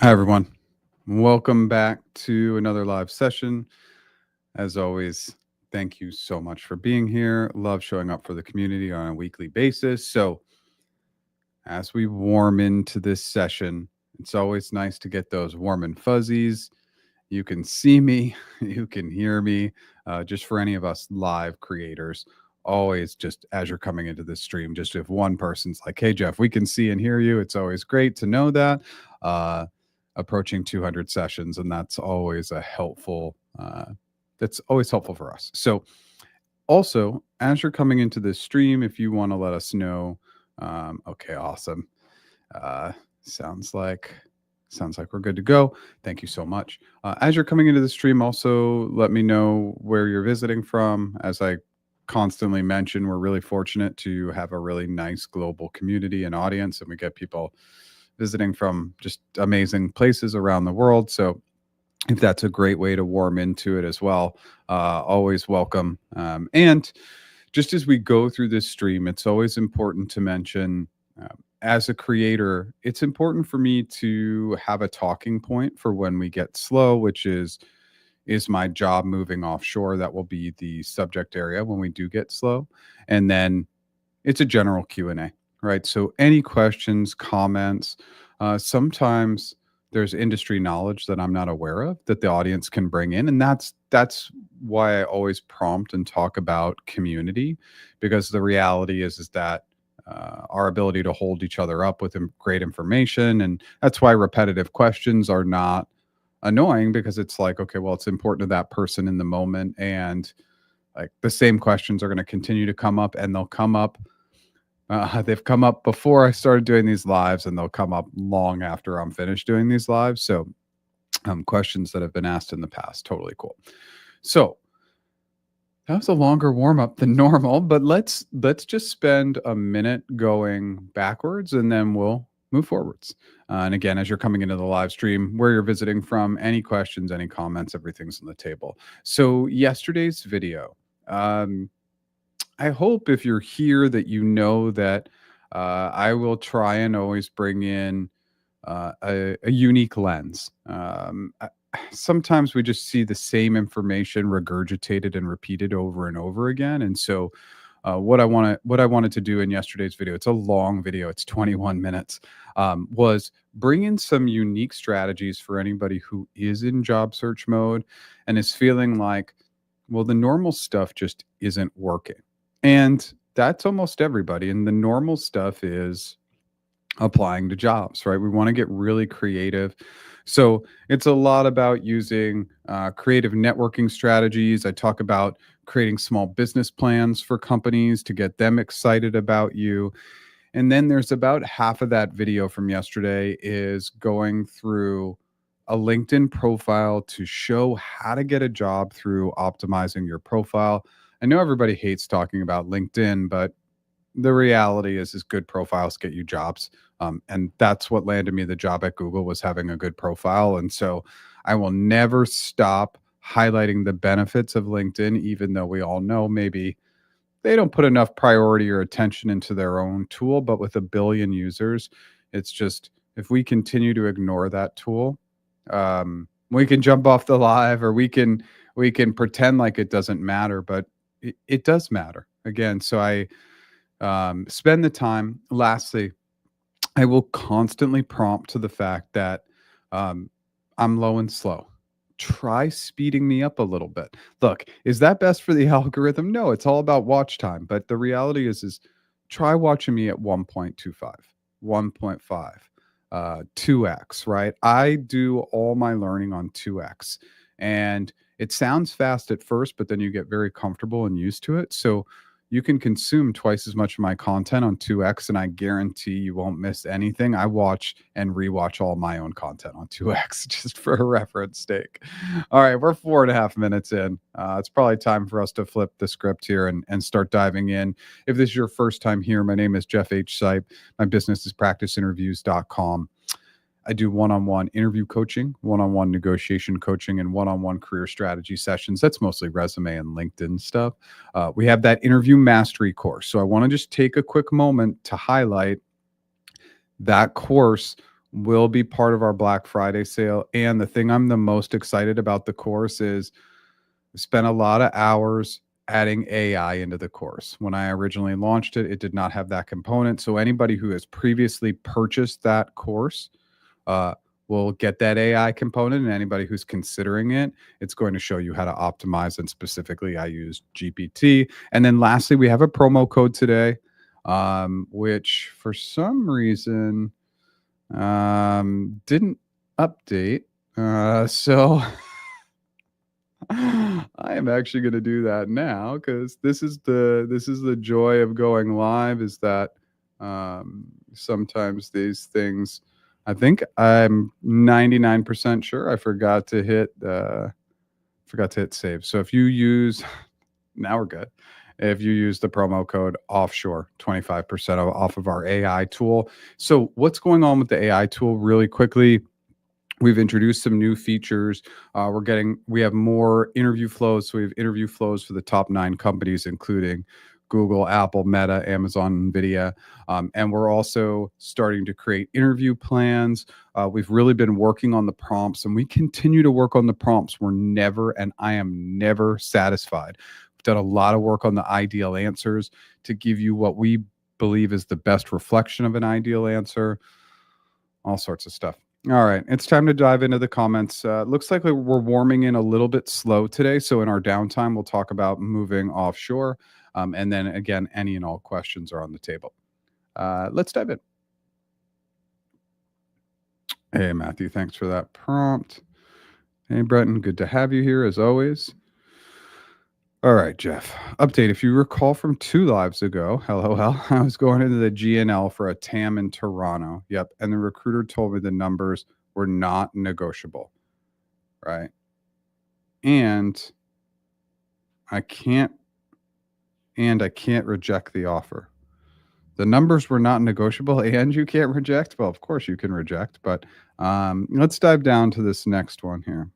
Hi, everyone. Welcome back to another live session. As always, thank you so much for being here. Love showing up for the community on a weekly basis. So, as we warm into this session, it's always nice to get those warm and fuzzies. You can see me, you can hear me. Just for any of us live creators, always just as you're coming into this stream, just if one person's like, "Hey, Jeff, we can see and hear you," it's always great to know that. Uh, Approaching 200 sessions, and that's always a helpful. That's always helpful for us. So, also, as you're coming into this stream, if you want to let us know, okay, awesome. Uh, sounds like sounds like we're good to go. Thank you so much. As you're coming into the stream, also let me know where you're visiting from. As I constantly mention, we're really fortunate to have a really nice global community and audience, and we get people visiting from just amazing places around the world. So if that's a great way to warm into it as well, always welcome. And just as we go through this stream, it's always important to mention, as a creator, it's important for me to have a talking point for when we get slow, which is my job moving offshore. That will be the subject area when we do get slow. And then it's a general Q&A, right? So any questions, comments, sometimes there's industry knowledge that I'm not aware of that the audience can bring in, and that's why I always prompt and talk about community, because the reality is that our ability to hold each other up with great information, and that's why repetitive questions are not annoying, because it's like, okay, well, it's important to that person in the moment, and like the same questions are going to continue to come up, and they'll come up. They've come up before I started doing these lives, and they'll come up long after I'm finished doing these lives. So, questions that have been asked in the past, totally cool. So that was a longer warm up than normal, but let's just spend a minute going backwards, and then we'll move forwards. And again, as you're coming into the live stream, where you're visiting from, any questions, any comments, everything's on the table. So yesterday's video. Um, I hope if you're here that you know that I will try and always bring in a unique lens. Sometimes we just see the same information regurgitated and repeated over and over again, and so what I wanted to do in yesterday's video, it's a long video, it's 21 minutes, was bring in some unique strategies for anybody who is in job search mode and is feeling like, well, the normal stuff just isn't working. And that's almost everybody. And the normal stuff is applying to jobs, right? We want to get really creative. So it's a lot about using creative networking strategies. I talk about creating small business plans for companies to get them excited about you. And then there's about half of that video from yesterday is going through a LinkedIn profile to show how to get a job through optimizing your profile. I know everybody hates talking about LinkedIn, but the reality is good profiles get you jobs. And that's what landed me the job at Google, was having a good profile. And so I will never stop highlighting the benefits of LinkedIn, even though we all know maybe they don't put enough priority or attention into their own tool. But with a billion users, it's just, if we continue to ignore that tool, we can jump off the live, or we can pretend like it doesn't matter, but it does matter again. So I spend the time. Lastly, I will constantly prompt to the fact that um, I'm low and slow. Try speeding me up a little bit. Look, is that best for the algorithm? No, it's all about watch time. But the reality is try watching me at 1.25, 1.5, 2x, right? I do all my learning on 2x. And it sounds fast at first, but then you get very comfortable and used to it. So you can consume twice as much of my content on 2x, and I guarantee you won't miss anything. I watch and rewatch all my own content on 2x just for a reference sake. All right, we're 4.5 minutes in. It's probably time for us to flip the script here and start diving in. If this is your first time here, my name is Jeff H. Sipe. My business is practiceinterviews.com. I do one-on-one interview coaching, one-on-one negotiation coaching, and one-on-one career strategy sessions. That's mostly resume and LinkedIn stuff. We have that interview mastery course. So I want to just take a quick moment to highlight that course will be part of our Black Friday sale. And the thing I'm the most excited about the course is we spent a lot of hours adding AI into the course. When I originally launched it, it did not have that component. So anybody who has previously purchased that course uh, will get that AI component. And anybody who's considering it, it's going to show you how to optimize. And specifically, I use GPT. And then lastly, we have a promo code today, which for some reason didn't update. So I am actually going to do that now because this is the joy of going live is that sometimes these things. I think I'm 99% sure I forgot to hit save. So if you use now we're good. If you use the promo code offshore, 25% off of our AI tool. So what's going on with the AI tool really quickly? We've introduced some new features. We have more interview flows. So we have interview flows for the top 9 companies, including Google, Apple, Meta, Amazon, Nvidia. And we're also starting to create interview plans. We've really been working on the prompts and we continue to work on the prompts. I am never satisfied. We've done a lot of work on the ideal answers to give you what we believe is the best reflection of an ideal answer, all sorts of stuff. All right, it's time to dive into the comments. Looks like we're warming in a little bit slow today. So in our downtime, we'll talk about moving offshore. And then again, any and all questions are on the table. Let's dive in. Hey, Matthew, thanks for that prompt. Hey, Breton, good to have you here as always. All right, Jeff. Update. If you recall from 2 lives ago, LOL, I was going into the GNL for a TAM in Toronto. Yep. And the recruiter told me the numbers were not negotiable. Right. And I can't reject the offer. The numbers were not negotiable and you can't reject. Well, of course you can reject, but let's dive down to this next one here.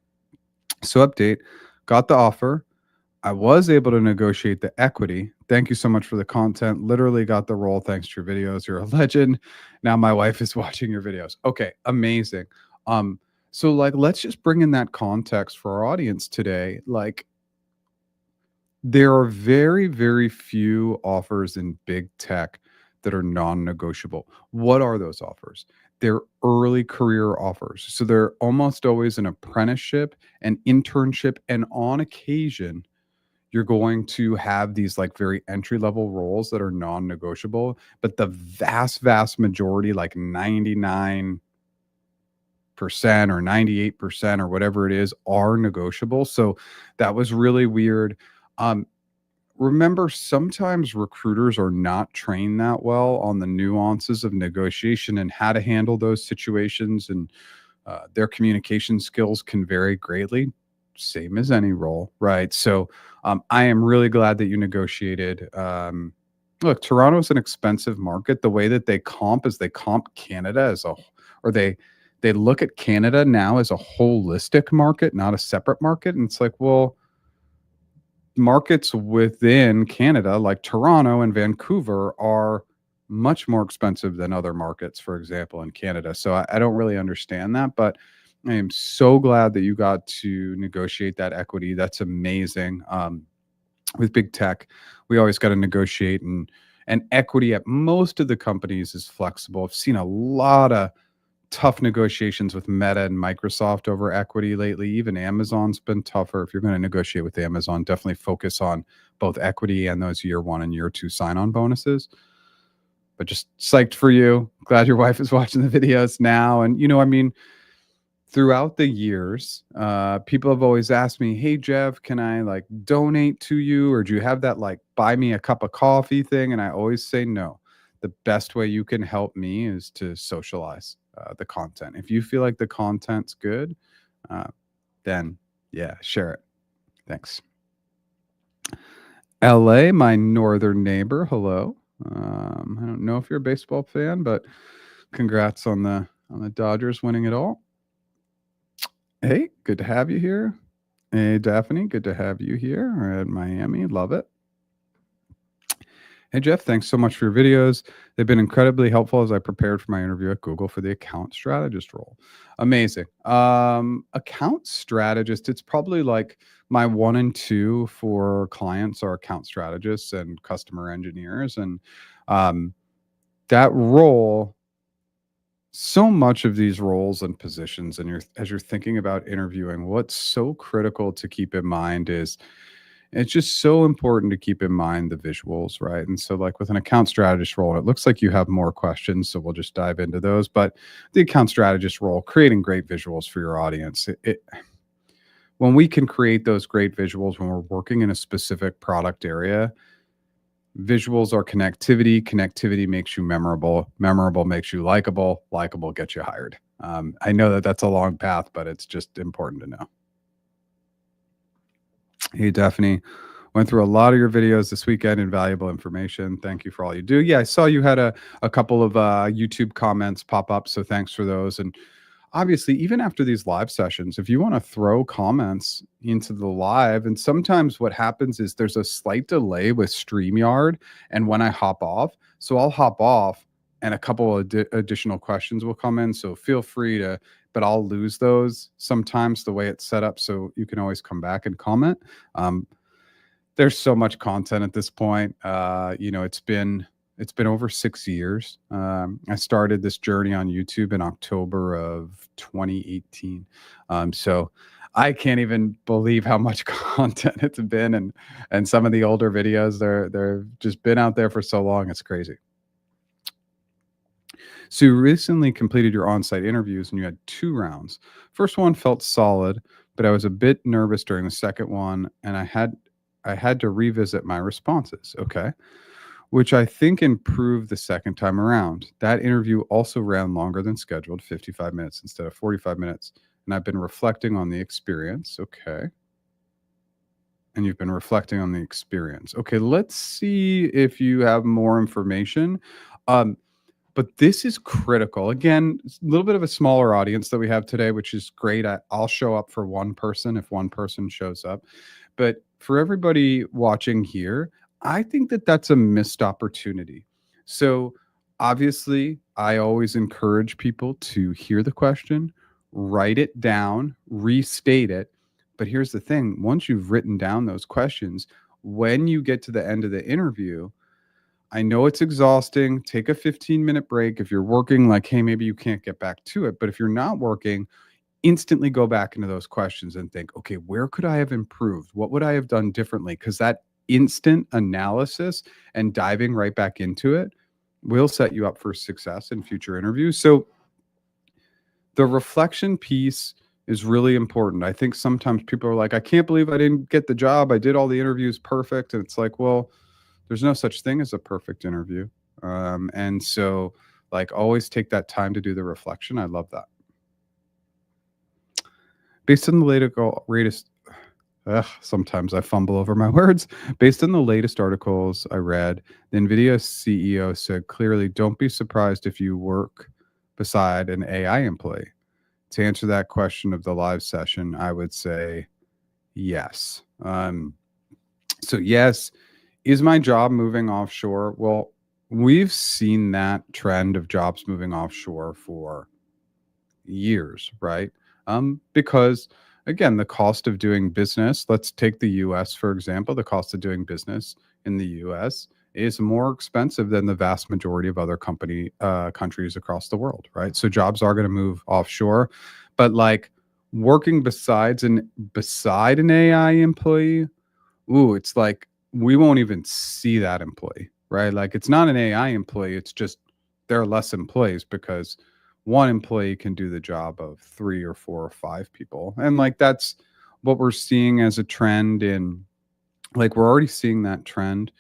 So update, got the offer. I was able to negotiate the equity. Thank you so much for the content. Literally got the role thanks to your videos. You're a legend. Now my wife is watching your videos. Okay, amazing. So like let's just bring in that context for our audience today. Like there are very, very few offers in big tech that are non-negotiable. What are those offers? They're early career offers. So they're almost always an apprenticeship, an internship, and on occasion you're going to have these like very entry level roles that are non-negotiable, but the vast majority, like 99% or 98% or whatever it is, are negotiable. So that was really weird. Remember, sometimes recruiters are not trained that well on the nuances of negotiation and how to handle those situations, and their communication skills can vary greatly, same as any role, right? So I am really glad that you negotiated. Look, Toronto is an expensive market. The way that they comp is they comp Canada or they look at Canada now as a holistic market, not a separate market. And it's like, well, markets within Canada, like Toronto and Vancouver, are much more expensive than other markets, for example, in Canada. So I don't really understand that, but I am so glad that you got to negotiate that equity. That's amazing. With big tech, we always got to negotiate, and equity at most of the companies is flexible. I've seen a lot of tough negotiations with Meta and Microsoft over equity lately. Even Amazon's been tougher. If you're going to negotiate with Amazon, definitely focus on both equity and those year 1 and year 2 sign-on bonuses. But just psyched for you. Glad your wife is watching the videos now. And I mean, throughout the years, people have always asked me, "Hey Jeff, can I like donate to you, or do you have that like buy me a cup of coffee thing?" And I always say no. The best way you can help me is to socialize the content. If you feel like the content's good, then yeah, share it. Thanks. LA, my northern neighbor. Hello. I don't know if you're a baseball fan, but congrats on the Dodgers winning it all. Hey, good to have you here. Hey, Daphne, good to have you here at Miami. Love it. Hey, Jeff, thanks so much for your videos. They've been incredibly helpful as I prepared for my interview at Google for the account strategist role. Amazing. Account strategist, it's probably like my one and two for clients are account strategists and customer engineers. And um, that role, so much of these roles and positions, and as you're thinking about interviewing, what's so critical to keep in mind is it's just so important to keep in mind the visuals, right? And so, like with an account strategist role, it looks like you have more questions, so we'll just dive into those. But the account strategist role, creating great visuals for your audience, when we can create those great visuals when we're working in a specific product area, visuals are connectivity. Connectivity makes you memorable. Memorable makes you likable. Likable gets you hired. I know that that's a long path, but it's just important to know. Hey, Daphne. Went through a lot of your videos this weekend. Invaluable information. Thank you for all you do. Yeah, I saw you had a couple of YouTube comments pop up. So thanks for those. And obviously, even after these live sessions, if you want to throw comments into the live, and sometimes what happens is there's a slight delay with StreamYard and when I hop off. So I'll hop off and a couple of additional questions will come in. So feel free to, but I'll lose those sometimes the way it's set up. So you can always come back and comment. There's so much content at this point. It's been over 6 years. I started this journey on YouTube in October of 2018. So I can't even believe how much content it's been, and some of the older videos they're just been out there for so long. It's crazy. So you recently completed your on-site interviews and you had 2 rounds. First one felt solid, but I was a bit nervous during the second one, and I had to revisit my responses. Okay. Which I think improved the second time around. That interview also ran longer than scheduled, 55 minutes instead of 45 minutes. And I've been reflecting on the experience. Okay. And you've been reflecting on the experience. Okay. Let's see if you have more information. But this is critical. Again, it's a little bit of a smaller audience that we have today, which is great. I'll show up for one person if one person shows up. But for everybody watching here, I think that that's a missed opportunity. So obviously, I always encourage people to hear the question, write it down, restate it. But here's the thing, once you've written down those questions, when you get to the end of the interview, I know it's exhausting. Take a 15-minute break. If you're working, like, hey, maybe you can't get back to it. But if you're not working, instantly go back into those questions and think, okay, where could I have improved? What would I have done differently? Because that instant analysis and diving right back into it will set you up for success in future interviews. So the reflection piece is really important. I think sometimes people are like, I can't believe I didn't get the job. I did all the interviews perfect. And it's like, well, there's no such thing as a perfect interview. And so, like, always take that time to do the reflection. I love that. Based on the latest, sometimes I fumble over my words. Based on the latest articles I read, the NVIDIA CEO said clearly, don't be surprised if you work beside an AI employee. To answer that question of the live session, I would say yes. So yes, is my job moving offshore? Well, we've seen that trend of jobs moving offshore for years, right? Because again, the cost of doing business, let's take the US for example, the cost of doing business in the US is more expensive than the vast majority of other countries across the world, right? So jobs are going to move offshore, but like working beside an AI employee, ooh, it's like we won't even see that employee, right? Like it's not an AI employee, it's just there are less employees because one employee can do the job of 3 or 4 or 5 people. And like that's what we're seeing as a trend in, like we're already seeing that trend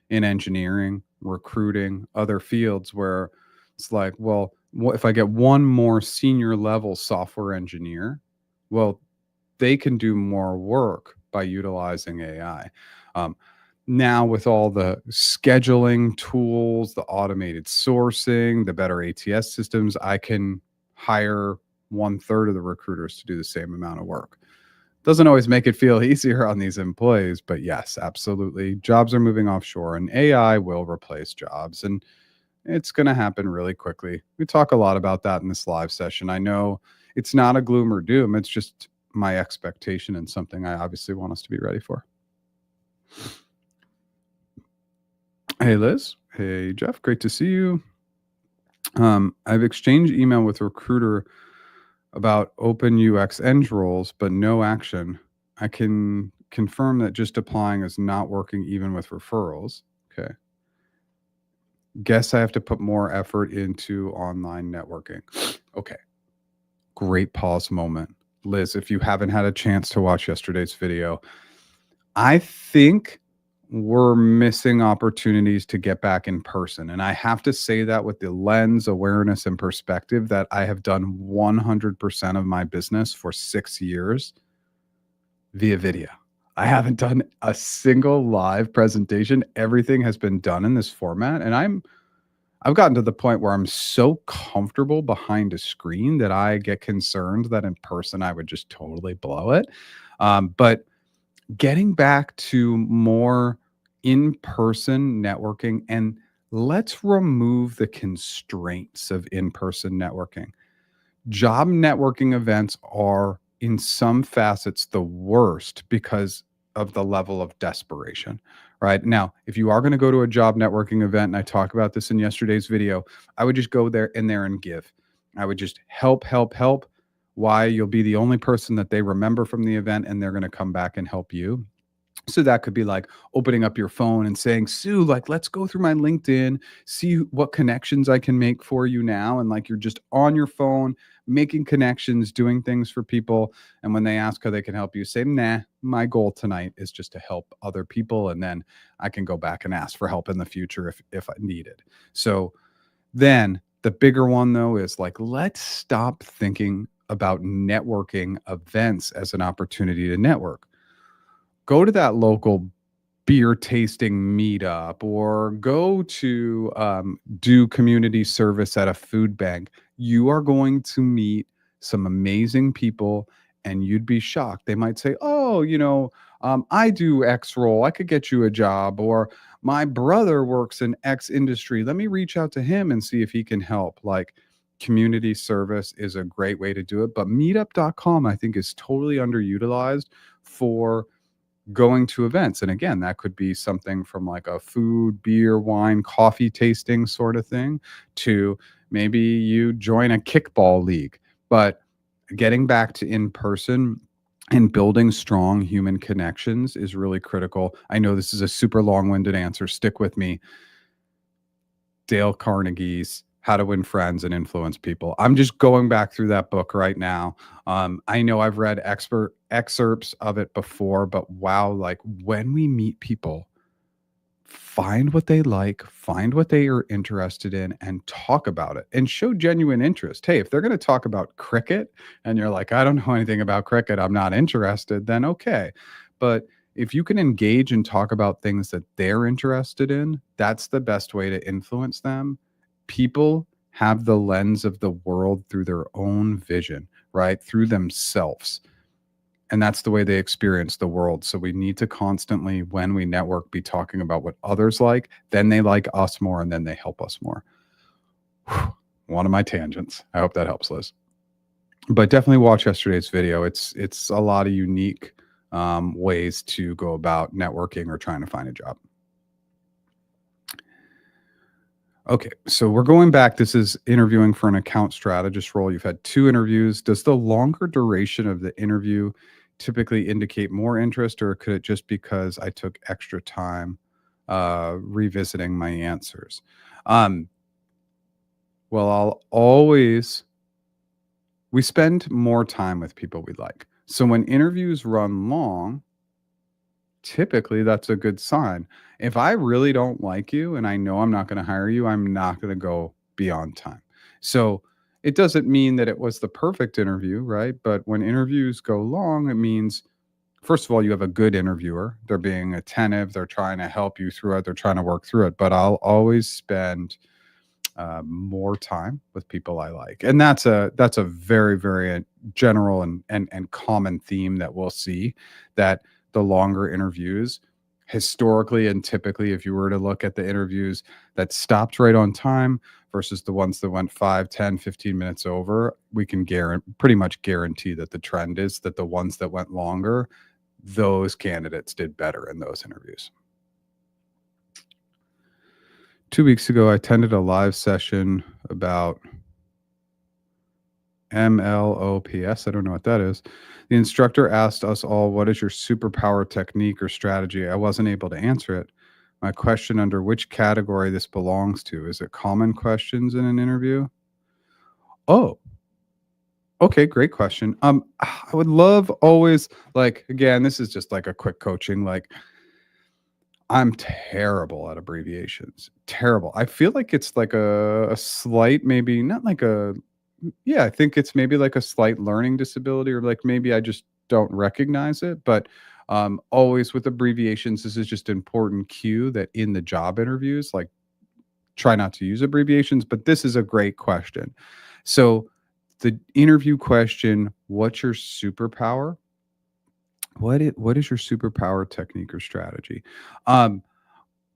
in engineering, recruiting, other fields where it's like, well, what if I get one more senior level software engineer? Well, they can do more work by utilizing AI. Now, with all the scheduling tools, the automated sourcing, the better ATS systems, I can hire 1/3 of the recruiters to do the same amount of work. Doesn't always make it feel easier on these employees, but yes, absolutely. Jobs are moving offshore and AI will replace jobs, and it's going to happen really quickly. We talk a lot about that in this live session. I know it's not a gloom or doom, it's just my expectation and something I obviously want us to be ready for. Hey, Liz. Hey, Jeff. Great to see you. I've exchanged email with recruiter about open UX eng roles, but no action. I can confirm that just applying is not working even with referrals. Okay. Guess I have to put more effort into online networking. Okay. Great pause moment. Liz, if you haven't had a chance to watch yesterday's video, I think we're missing opportunities to get back in person. And I have to say that with the lens, awareness, and perspective that I have done 100% of my business for 6 years via video. I haven't done a single live presentation. Everything has been done in this format. And I've gotten to the point where I'm so comfortable behind a screen that I get concerned that in person I would just totally blow it. But getting back to more in-person networking, and let's remove the constraints of in-person networking. Job networking events are in some facets the worst because of the level of desperation. Right now, if you are going to go to a job networking event, and I talk about this in yesterday's video, I would just go there and give. I would just help. Why? You'll be the only person that they remember from the event, and they're going to come back and help you. So that could be like opening up your phone and saying, Sue, like, let's go through my LinkedIn, see what connections I can make for you now. And like, you're just on your phone, making connections, doing things for people. And when they ask how they can help you, say, nah, my goal tonight is just to help other people. And then I can go back and ask for help in the future if I need it. So then the bigger one, though, is like, let's stop thinking about networking events as an opportunity to network. Go to that local beer tasting meetup or go to do community service at a food bank. You are going to meet some amazing people and you'd be shocked. They might say, oh, I do X role. I could get you a job. Or my brother works in X industry. Let me reach out to him and see if he can help. Like, community service is a great way to do it. But meetup.com, I think, is totally underutilized for going to events. And again, that could be something from like a food, beer, wine, coffee tasting sort of thing to maybe you join a kickball league. But getting back to in person and building strong human connections is really critical. I know this is a super long-winded answer. Stick with me. Dale Carnegie's How to Win Friends and Influence People. I'm just going back through that book right now. I know I've read excerpts of it before, but wow, like when we meet people, find what they like, find what they are interested in, and talk about it and show genuine interest. Hey, if they're going to talk about cricket and you're like, I don't know anything about cricket, I'm not interested, then okay. But if you can engage and talk about things that they're interested in, that's the best way to influence them. People have the lens of the world through their own vision, right? Through themselves. And that's the way they experience the world. So we need to constantly, when we network, be talking about what others like, then they like us more, and then they help us more. Whew. One of my tangents. I hope that helps, Liz. But definitely watch yesterday's video. It's a lot of unique ways to go about networking or trying to find a job. Okay, so we're going back. This is interviewing for an account strategist role. You've had 2 interviews. Does the longer duration of the interview typically indicate more interest, or could it just because I took extra time revisiting my answers? Well, we spend more time with people we like. So when interviews run long, typically that's a good sign. If I really don't like you and I know I'm not going to hire you, I'm not going to go beyond time. So it doesn't mean that it was the perfect interview, right? But when interviews go long, it means, first of all, you have a good interviewer. They're being attentive. They're trying to help you through it. They're trying to work through it. But I'll always spend more time with people I like. And that's a very, very general and common theme that we'll see, that the longer interviews, historically and typically, if you were to look at the interviews that stopped right on time versus the ones that went 5, 10, 15 minutes over, we can pretty much guarantee that the trend is that the ones that went longer, those candidates did better in those interviews. 2 weeks ago, I attended a live session about MLOPS. I don't know what that is. The instructor asked us all, "What is your superpower technique or strategy?" I wasn't able to answer it. My question: under which category this belongs to? Is it common questions in an interview? Oh, okay, great question. I would love always, like, again, this is just like a quick coaching. Like, I'm terrible at abbreviations. Terrible. I feel like it's like a slight, maybe not like a, yeah, I think it's maybe like a slight learning disability, or like maybe I just don't recognize it. But always with abbreviations, this is just important cue that in the job interviews, like, try not to use abbreviations. But this is a great question. So the interview question: what's your superpower? What is your superpower technique or strategy? Um,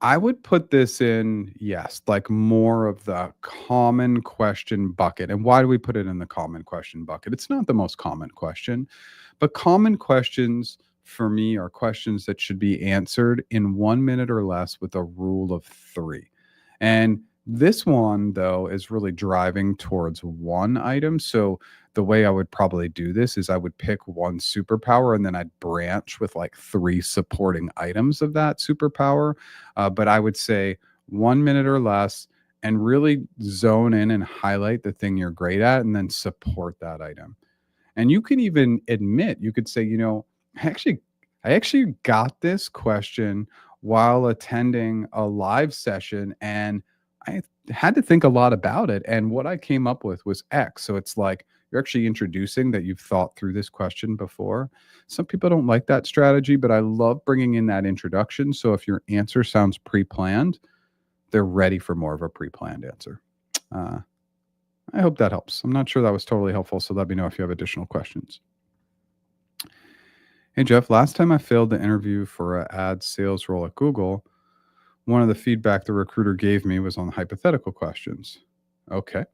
I would put this in, yes, like more of the common question bucket. And why do we put it in the common question bucket? It's not the most common question, but common questions for me are questions that should be answered in 1 minute or less with a rule of three. And this one, though, is really driving towards one item. So the way I would probably do this is I would pick one superpower and then I'd branch with like three supporting items of that superpower. But I would say 1 minute or less, and really zone in and highlight the thing you're great at and then support that item. And you can even admit, you could say, I actually I actually got this question while attending a live session, and I had to think a lot about it, and what I came up with was X. So it's like you're actually introducing that you've thought through this question before. Some people don't like that strategy, but I love bringing in that introduction. So if your answer sounds pre-planned, they're ready for more of a pre-planned answer. Uh, I hope that helps. I'm not sure that was totally helpful, so let me know if you have additional questions. Hey, Jeff, last time I failed the interview for an ad sales role at Google, one of the feedback the recruiter gave me was on hypothetical questions. Okay.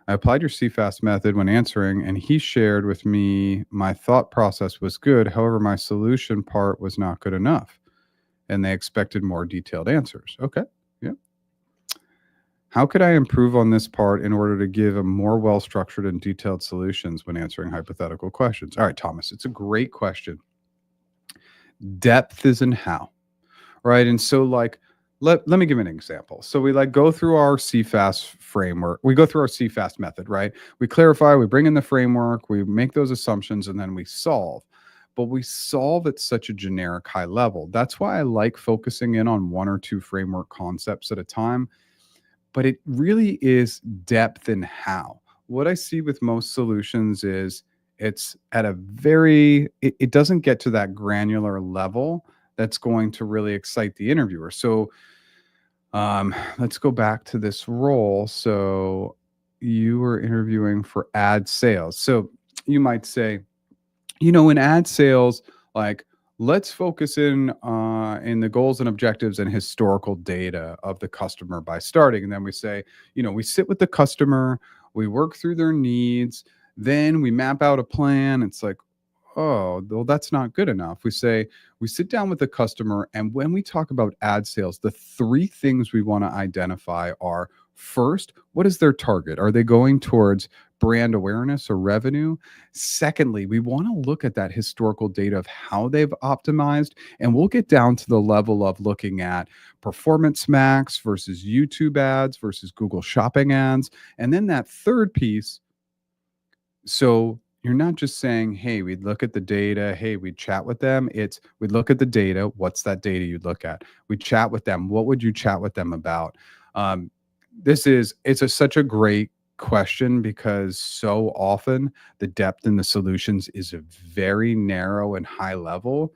I applied your CFAST method when answering, and he shared with me my thought process was good. However, my solution part was not good enough, and they expected more detailed answers. Okay. Yeah. How could I improve on this part in order to give a more well structured and detailed solutions when answering hypothetical questions? All right, Thomas, it's a great question. Depth is in how, right? And so, like, let me give an example. So we like go through our CFAST framework. We go through our CFAST method, right? We clarify, we bring in the framework, we make those assumptions, and then we solve. But we solve at such a generic high level. That's why I like focusing in on one or two framework concepts at a time. But it really is depth in how. What I see with most solutions is it's at a it doesn't get to that granular level that's going to really excite the interviewer. So let's go back to this role. So you were interviewing for ad sales. So you might say, in ad sales, like, let's focus in the goals and objectives and historical data of the customer by starting. And then we say, we sit with the customer, we work through their needs, then we map out a plan. It's like, oh, well, that's not good enough. We say we sit down with the customer, and when we talk about ad sales, the three things we want to identify are: first, what is their target? Are they going towards brand awareness or revenue? Secondly, we want to look at that historical data of how they've optimized, and we'll get down to the level of looking at Performance Max versus YouTube ads versus Google Shopping ads. And then that third piece, so you're not just saying, hey, we'd look at the data, hey, we'd chat with them. It's we'd look at the data. What's that data you'd look at? We'd chat with them. What would you chat with them about? Such a great question, because so often the depth in the solutions is a very narrow and high level,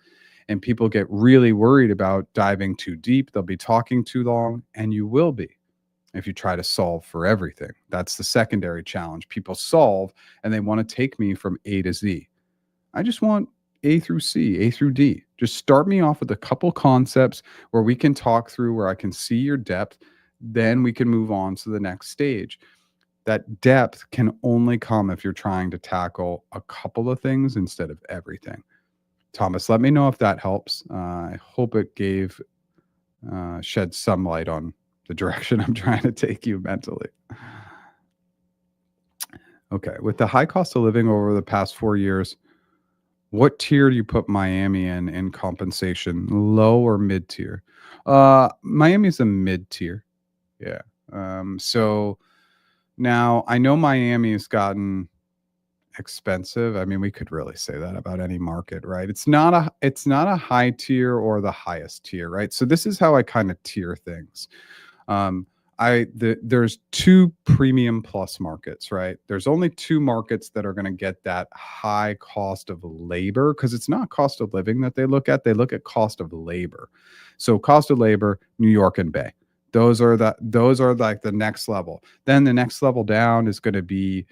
and people get really worried about diving too deep. They'll be talking too long, and you will be. if you try to solve for everything. That's the secondary challenge. People solve and they want to take me from A to Z. I just want A through C, A through D. Just start me off with a couple concepts where we can talk through, where I can see your depth. Then we can move on to the next stage. That depth can only come if you're trying to tackle a couple of things instead of everything. Thomas, let me know if that helps. I hope it shed some light on the direction I'm trying to take you mentally. Okay, with the high cost of living over the past 4 years, what tier do you put Miami in compensation? Low or mid tier? Miami is a mid tier. Yeah. So now I know Miami has gotten expensive. I mean, we could really say that about any market, right? It's not a high tier or the highest tier, right? So this is how I kind of tier things. Um, there's two premium plus markets, right? There's only two markets that are going to get that high cost of labor, because it's not cost of living that they look at. They look at cost of labor. So cost of labor, New York and Bay. Those are like the next level. Then the next level down is going to be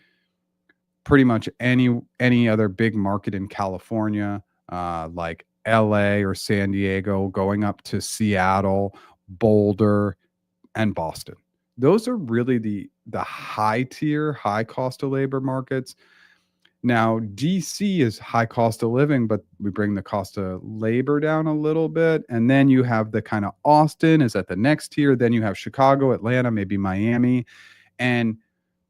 pretty much any other big market in California, like LA or San Diego, going up to Seattle, Boulder, and Boston. Those are really the high tier, high cost of labor markets. Now, DC is high cost of living, but we bring the cost of labor down a little bit. And then you have the kind of Austin is at the next tier. Then you have Chicago, Atlanta, maybe Miami. And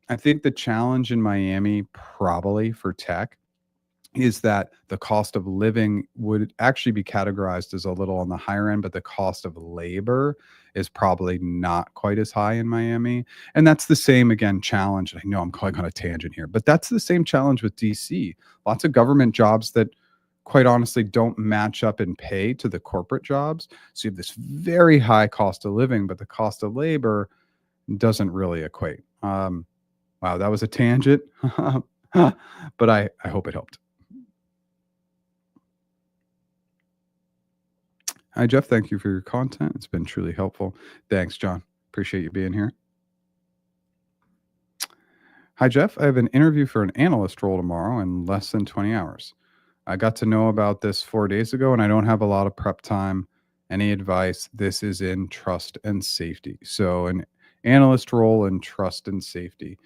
I think the challenge in Miami, probably for tech, is that the cost of living would actually be categorized as a little on the higher end, but the cost of labor is probably not quite as high in Miami. And that's the same, again, challenge. I know I'm going on a tangent here, but that's the same challenge with DC. Lots of government jobs that quite honestly don't match up in pay to the corporate jobs. So you have this very high cost of living, but the cost of labor doesn't really equate. Wow, that was a tangent, but I hope it helped. Hi, Jeff. Thank you for your content. It's been truly helpful. Thanks, John. Appreciate you being here. Hi, Jeff. I have an interview for an analyst role tomorrow in less than 20 hours. I got to know about this 4 days ago, and I don't have a lot of prep time. Any advice? This is in trust and safety. So, an analyst role in trust and safety.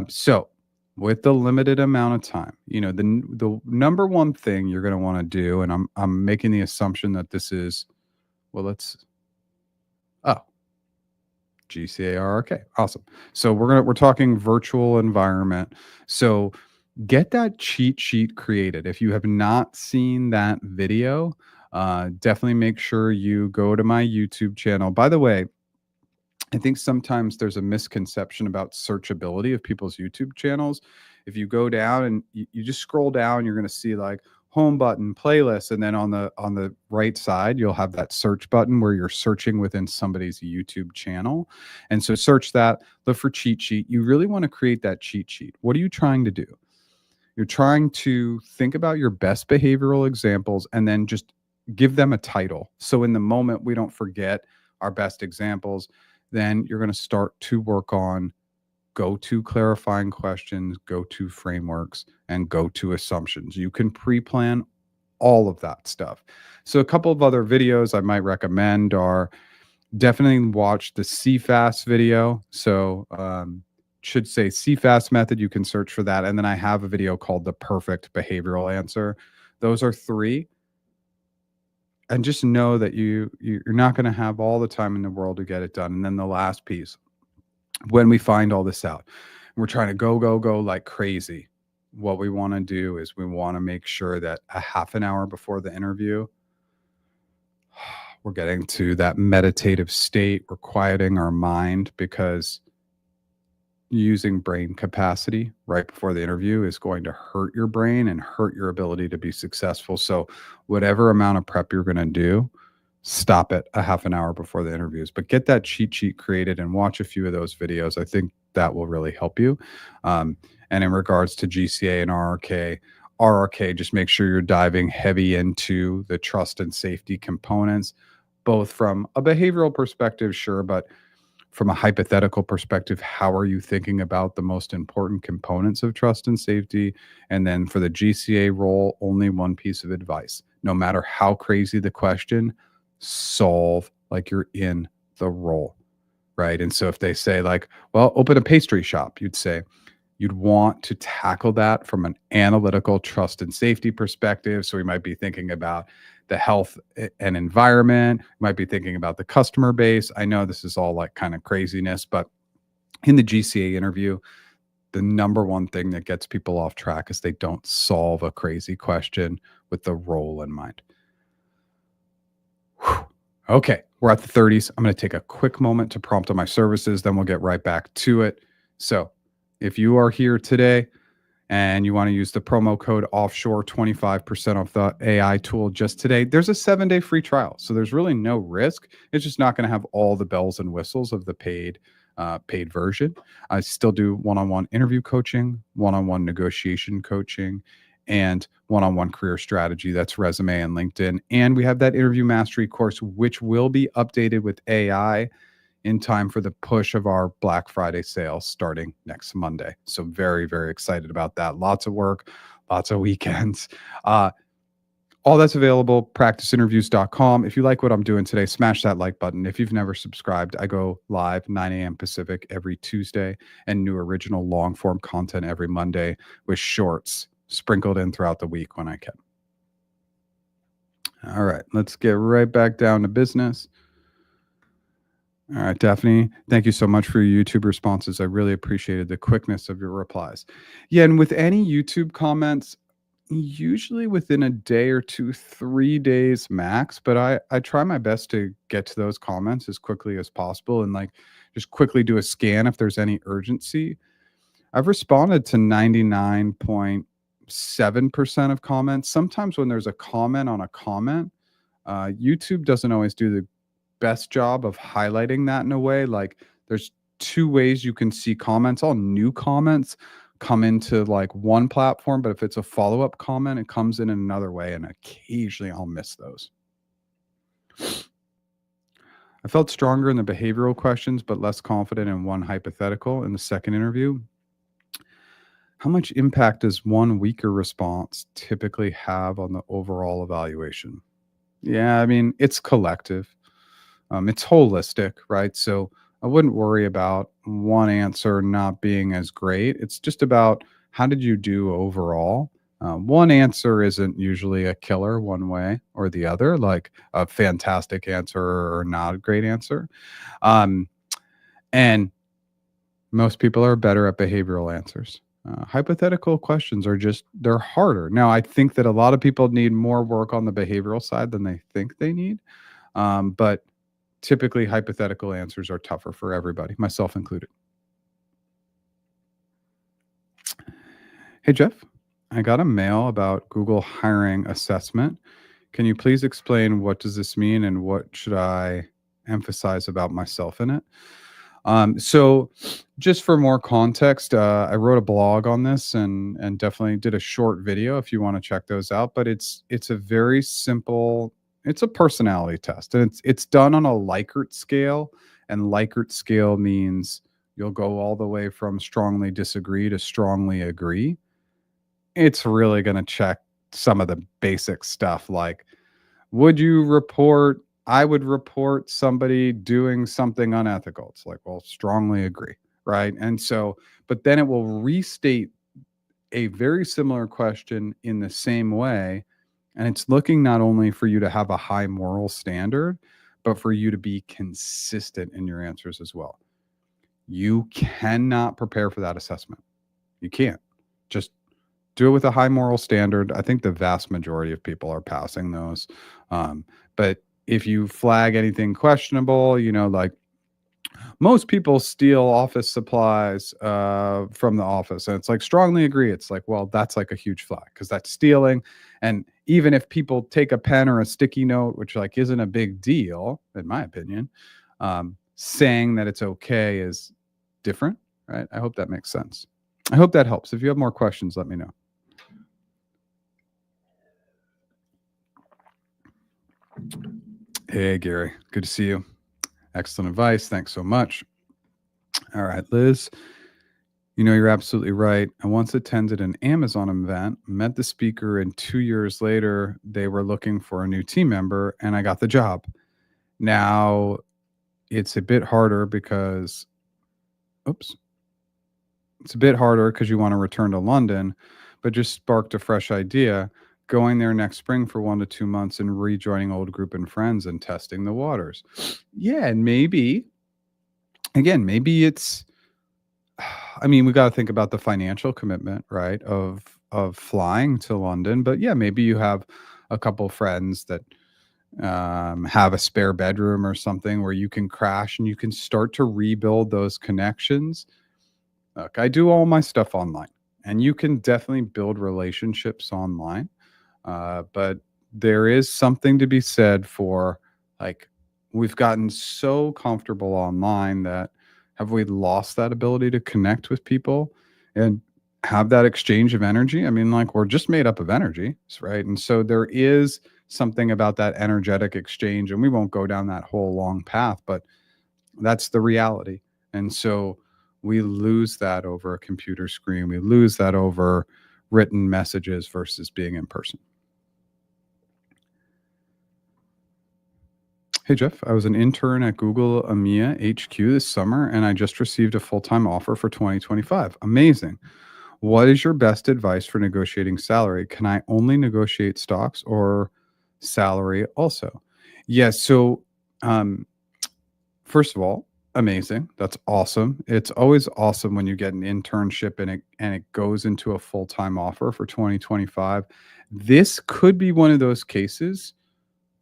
So, with the limited amount of time, the number one thing you're going to want to do, and I'm making the assumption that this is, well, oh, GCARRK. Awesome. So we're talking virtual environment. So get that cheat sheet created. If you have not seen that video, definitely make sure you go to my YouTube channel. By the way, I think sometimes there's a misconception about searchability of people's YouTube channels. If you go down and you just scroll down, you're going to see like home button, playlist, and then on the right side, you'll have that search button where you're searching within somebody's YouTube channel. And so search that, look for cheat sheet. You really want to create that cheat sheet. What are you trying to do? You're trying to think about your best behavioral examples and then just give them a title. So in the moment, we don't forget our best examples. Then you're going to start to work on go-to clarifying questions, go-to frameworks, and go-to assumptions. You can pre-plan all of that stuff. So a couple of other videos I might recommend are definitely watch the CFAS video. So should say CFAS method. You can search for that. And then I have a video called The Perfect Behavioral Answer. Those are three. And just know that you're not going to have all the time in the world to get it done. And then the last piece, when we find all this out, we're trying to go like crazy. What we want to do is we want to make sure that a half an hour before the interview, we're getting to that meditative state. We're quieting our mind, because using brain capacity right before the interview is going to hurt your brain and hurt your ability to be successful. So whatever amount of prep you're going to do, stop it a half an hour before the interviews, but get that cheat sheet created and watch a few of those videos. I think that will really help you. And in regards to GCA and RRK, just make sure you're diving heavy into the trust and safety components, both from a behavioral perspective, sure, but from a hypothetical perspective, how are you thinking about the most important components of trust and safety? And then for the GCA role, only one piece of advice. No matter how crazy the question, solve like you're in the role, right? And so if they say, like, well, open a pastry shop, you'd say, you'd want to tackle that from an analytical trust and safety perspective. So we might be thinking about the health and environment, might be thinking about the customer base. I know this is all like kind of craziness, but in the GCA interview, the number one thing that gets people off track is they don't solve a crazy question with the role in mind. Whew. Okay, we're at the 30s. I'm going to take a quick moment to prompt on my services, then we'll get right back to it. So if you are here today and you want to use the promo code offshore, 25% off the AI tool just today, there's a 7-day free trial. So there's really no risk. It's just not going to have all the bells and whistles of the paid version. I still do one-on-one interview coaching, one-on-one negotiation coaching, and one-on-one career strategy. That's resume and LinkedIn. And we have that interview mastery course, which will be updated with AI in time for the push of our Black Friday sale starting next Monday. So very, very excited about that. Lots of work, lots of weekends. All that's available, practiceinterviews.com. If you like what I'm doing today, smash that like button. If you've never subscribed, I go live 9 a.m. Pacific every Tuesday and new original long form content every Monday with shorts sprinkled in throughout the week when I can. All right, let's get right back down to business. All right, Daphne, thank you so much for your YouTube responses. I really appreciated the quickness of your replies. Yeah, and with any YouTube comments, usually within a day or two, 3 days max, but I try my best to get to those comments as quickly as possible and like just quickly do a scan if there's any urgency. I've responded to 99.7% of comments. Sometimes when there's a comment on a comment, YouTube doesn't always do the best job of highlighting that in a way. Like there's two ways you can see comments. All new comments come into like one platform, but if it's a follow-up comment, it comes in another way, and occasionally I'll miss those. I felt stronger in the behavioral questions, but less confident in one hypothetical in the second interview. How much impact does one weaker response typically have on the overall evaluation? Yeah, I mean, it's collective. It's holistic, right? So I wouldn't worry about one answer not being as great. It's just about how did you do overall. One answer isn't usually a killer one way or the other, like a fantastic answer or not a great answer. Um, and most people are better at behavioral answers. Hypothetical questions are just, they're harder. Now, I think that a lot of people need more work on the behavioral side than they think they need. But typically, hypothetical answers are tougher for everybody, myself included. Hey, Jeff, I got a mail about Google hiring assessment. Can you please explain what does this mean and what should I emphasize about myself in it? So just for more context, I wrote a blog on this and definitely did a short video if you want to check those out. But it's a very simple, it's a personality test, and it's done on a Likert scale. And Likert scale means you'll go all the way from strongly disagree to strongly agree. It's really going to check some of the basic stuff like, would you report, I would report somebody doing something unethical. It's like, well, strongly agree, right? And so, but then it will restate a very similar question in the same way. And it's looking not only for you to have a high moral standard, but for you to be consistent in your answers as well. You cannot prepare for that assessment. You can't. Just do it with a high moral standard. I think the vast majority of people are passing those. But if you flag anything questionable, like most people steal office supplies from the office, and it's like strongly agree. It's like, well, that's like a huge flag because that's stealing. And even if people take a pen or a sticky note, which like isn't a big deal, in my opinion, saying that it's okay is different, right? I hope that makes sense. I hope that helps. If you have more questions, let me know. Hey, Gary. Good to see you. Excellent advice. Thanks so much. All right, Liz. You're absolutely right. I once attended an Amazon event, met the speaker, and 2 years later, they were looking for a new team member, and I got the job. Now, it's a bit harder because, oops, it's a bit harder because you want to return to London, but just sparked a fresh idea going there next spring for 1 to 2 months and rejoining old group and friends and testing the waters. Yeah, and maybe, again, maybe it's I mean, we gotta think about the financial commitment, right, of flying to London, but yeah, maybe you have a couple friends that, have a spare bedroom or something where you can crash and you can start to rebuild those connections. Look, I do all my stuff online, and you can definitely build relationships online, but there is something to be said for, like, we've gotten so comfortable online that have we lost that ability to connect with people and have that exchange of energy? I mean, like, we're just made up of energy, right? And so there is something about that energetic exchange, and we won't go down that whole long path, but that's the reality. And so we lose that over a computer screen. We lose that over written messages versus being in person. Hey, Jeff, I was an intern at Google EMEA HQ this summer, and I just received a full time offer for 2025. Amazing. What is your best advice for negotiating salary? Can I only negotiate stocks or salary also? Yes. So, um, first of all, amazing. That's awesome. It's always awesome when you get an internship and it goes into a full time offer for 2025. This could be one of those cases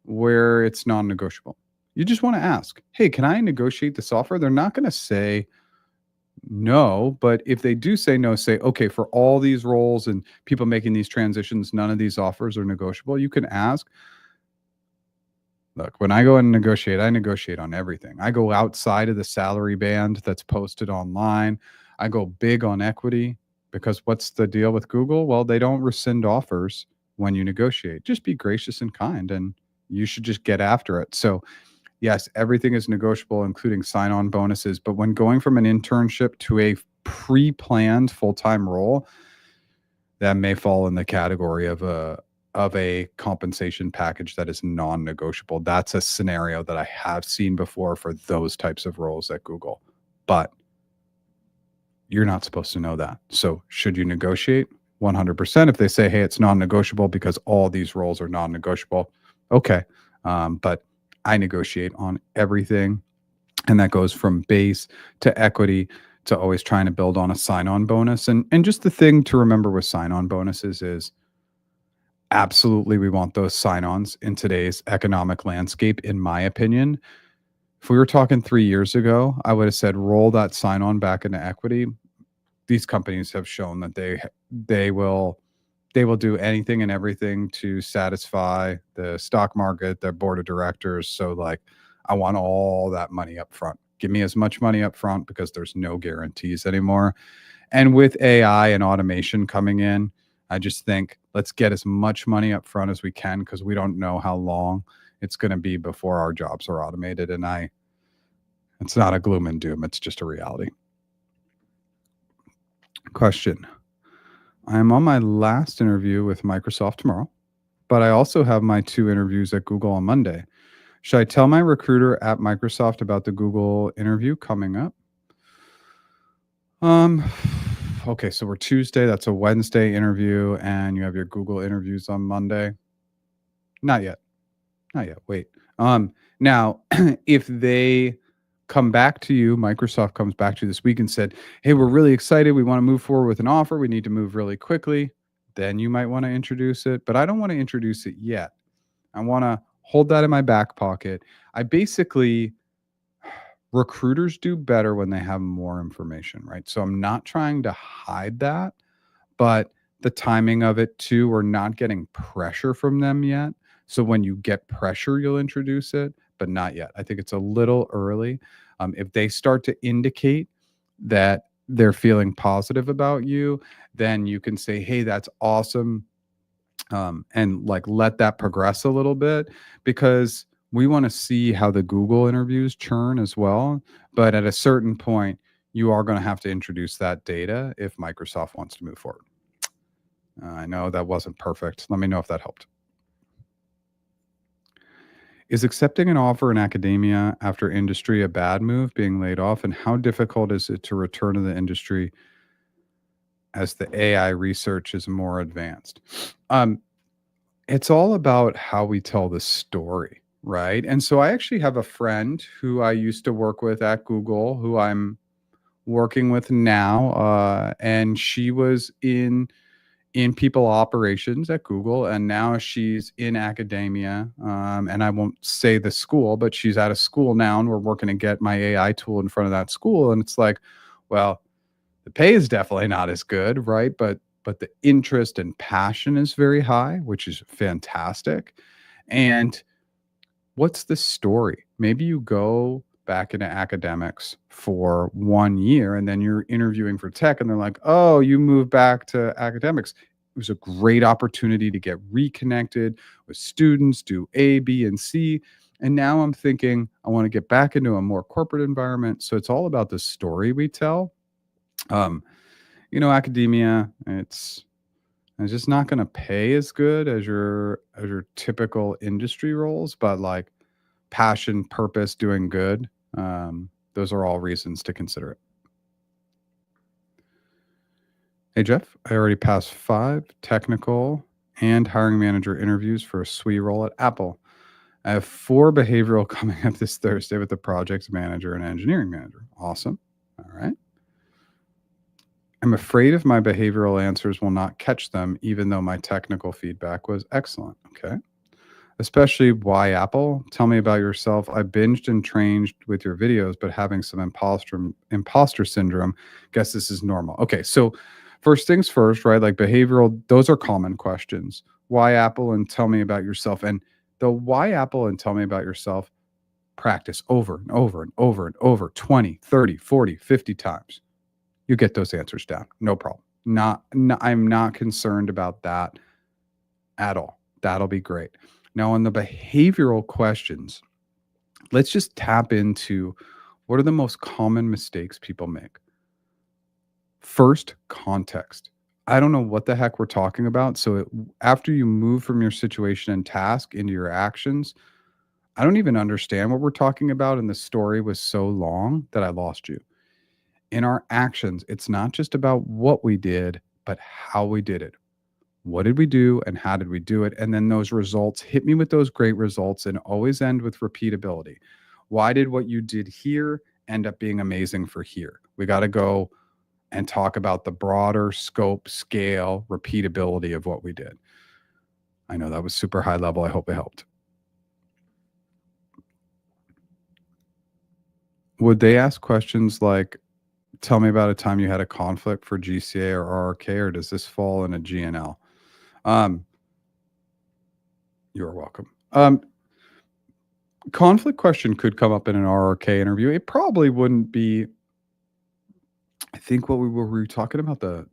where it's non-negotiable. You just want to ask, "Hey, can I negotiate this offer?" They're not going to say no, but if they do say no, say, "Okay, for all these roles and people making these transitions, none of these offers are negotiable." You can ask, "Look, when I go and negotiate, I negotiate on everything. I go outside of the salary band that's posted online. I go big on equity because what's the deal with Google? Well, they don't rescind offers when you negotiate. Just be gracious and kind, and you should just get after it." So, yes, everything is negotiable, including sign on bonuses. But when going from an internship to a pre planned full time role, that may fall in the category of a compensation package that is non-negotiable. That's a scenario that I have seen before for those types of roles at Google. But you're not supposed to know that. So should you negotiate? 100%. If they say, hey, it's non-negotiable because all these roles are non-negotiable, okay. But I negotiate on everything. And that goes from base to equity to always trying to build on a sign-on bonus. And just the thing to remember with sign-on bonuses is absolutely we want those sign-ons in today's economic landscape, in my opinion. If we were talking 3 years ago, I would have said roll that sign-on back into equity. These companies have shown that they will they will do anything and everything to satisfy the stock market, their board of directors. So, like, I want all that money up front. Give me as much money up front because there's no guarantees anymore. And with AI and automation coming in, I just think let's get as much money up front as we can because we don't know how long it's going to be before our jobs are automated. And it's not a gloom and doom. It's just a reality. Question. I am on my last interview with Microsoft tomorrow, but I also have my 2 interviews at Google on Monday. Should I tell my recruiter at Microsoft about the Google interview coming up? Um, okay, so we're Tuesday. That's a Wednesday interview, and you have your Google interviews on Monday. Not yet. Not yet. Wait. Now, if they come back to you, Microsoft comes back to you this week and said, "Hey, we're really excited. We want to move forward with an offer. We need to move really quickly." Then you might want to introduce it, but I don't want to introduce it yet. I want to hold that in my back pocket. I basically recruiters do better when they have more information, right? So I'm not trying to hide that, but the timing of it too, we're not getting pressure from them yet. So when you get pressure, you'll introduce it, but not yet. I think it's a little early. If they start to indicate that they're feeling positive about you, then you can say, hey, that's awesome. And like let that progress a little bit because we want to see how the Google interviews churn as well. But at a certain point, you are going to have to introduce that data if Microsoft wants to move forward. I know that wasn't perfect. Let me know if that helped. Is accepting an offer in academia after industry a bad move, being laid off? And how difficult is it to return to the industry as the AI research is more advanced? Um, it's all about how we tell the story, right? And so I actually have a friend who I used to work with at Google, who I'm working with now, and she was in people operations at Google, and now she's in academia. And I won't say the school, but she's at a school now, and we're working to get my AI tool in front of that school. And it's like, well, the pay is definitely not as good, right? But the interest and passion is very high, which is fantastic. And what's the story? Maybe you go back into academics for 1 year and then you're interviewing for tech and they're like, "Oh, you moved back to academics." It was a great opportunity to get reconnected with students, do A, B, and C. And now I'm thinking I want to get back into a more corporate environment. So it's all about the story we tell. Um, Academia, it's just not going to pay as good as your typical industry roles, but like passion, purpose, doing good. Those are all reasons to consider it. Hey, Jeff, I already passed 5 technical and hiring manager interviews for a SWE role at Apple. I have 4 behavioral coming up this Thursday with the project manager and engineering manager. Awesome. All right. I'm afraid if my behavioral answers will not catch them, even though my technical feedback was excellent. Okay. Especially why Apple? Tell me about yourself. I binged and trained with your videos, but having some imposter syndrome. Guess this is normal. Okay, so first things first, right? Like behavioral, those are common questions. Why Apple and tell me about yourself. And the why Apple and tell me about yourself, practice over and over and over and over 20, 30, 40, 50 times. You get those answers down. No problem. I'm not concerned about that at all. That'll be great. Now, on the behavioral questions, let's just tap into what are the most common mistakes people make. First, context. I don't know what the heck we're talking about. So, after you move from your situation and task into your actions, I don't even understand what we're talking about. And the story was so long that I lost you. In our actions, it's not just about what we did, but how we did it. What did we do and how did we do it? And then those results, hit me with those great results and always end with repeatability. Why did what you did here end up being amazing for here? We got to go and talk about the broader scope, scale, repeatability of what we did. I know that was super high level. I hope it helped. Would they ask questions like, tell me about a time you had a conflict for GCA or RRK, or does this fall in a GNL? You're welcome. Conflict question could come up in an RRK interview. It probably wouldn't be. I think what we were talking about the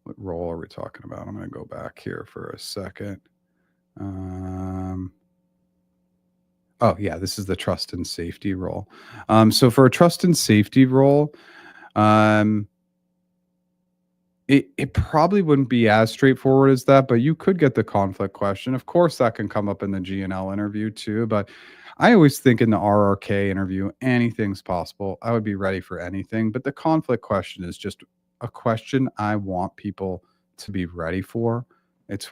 what role are we talking about? I'm going to go back here for a second. Oh yeah, this is the trust and safety role. So for a trust and safety role, it probably wouldn't be as straightforward as that, but you could get the conflict question. Of course, that can come up in the GNL interview too, but I always think in the RRK interview, anything's possible. I would be ready for anything, but the conflict question is just a question I want people to be ready for. It's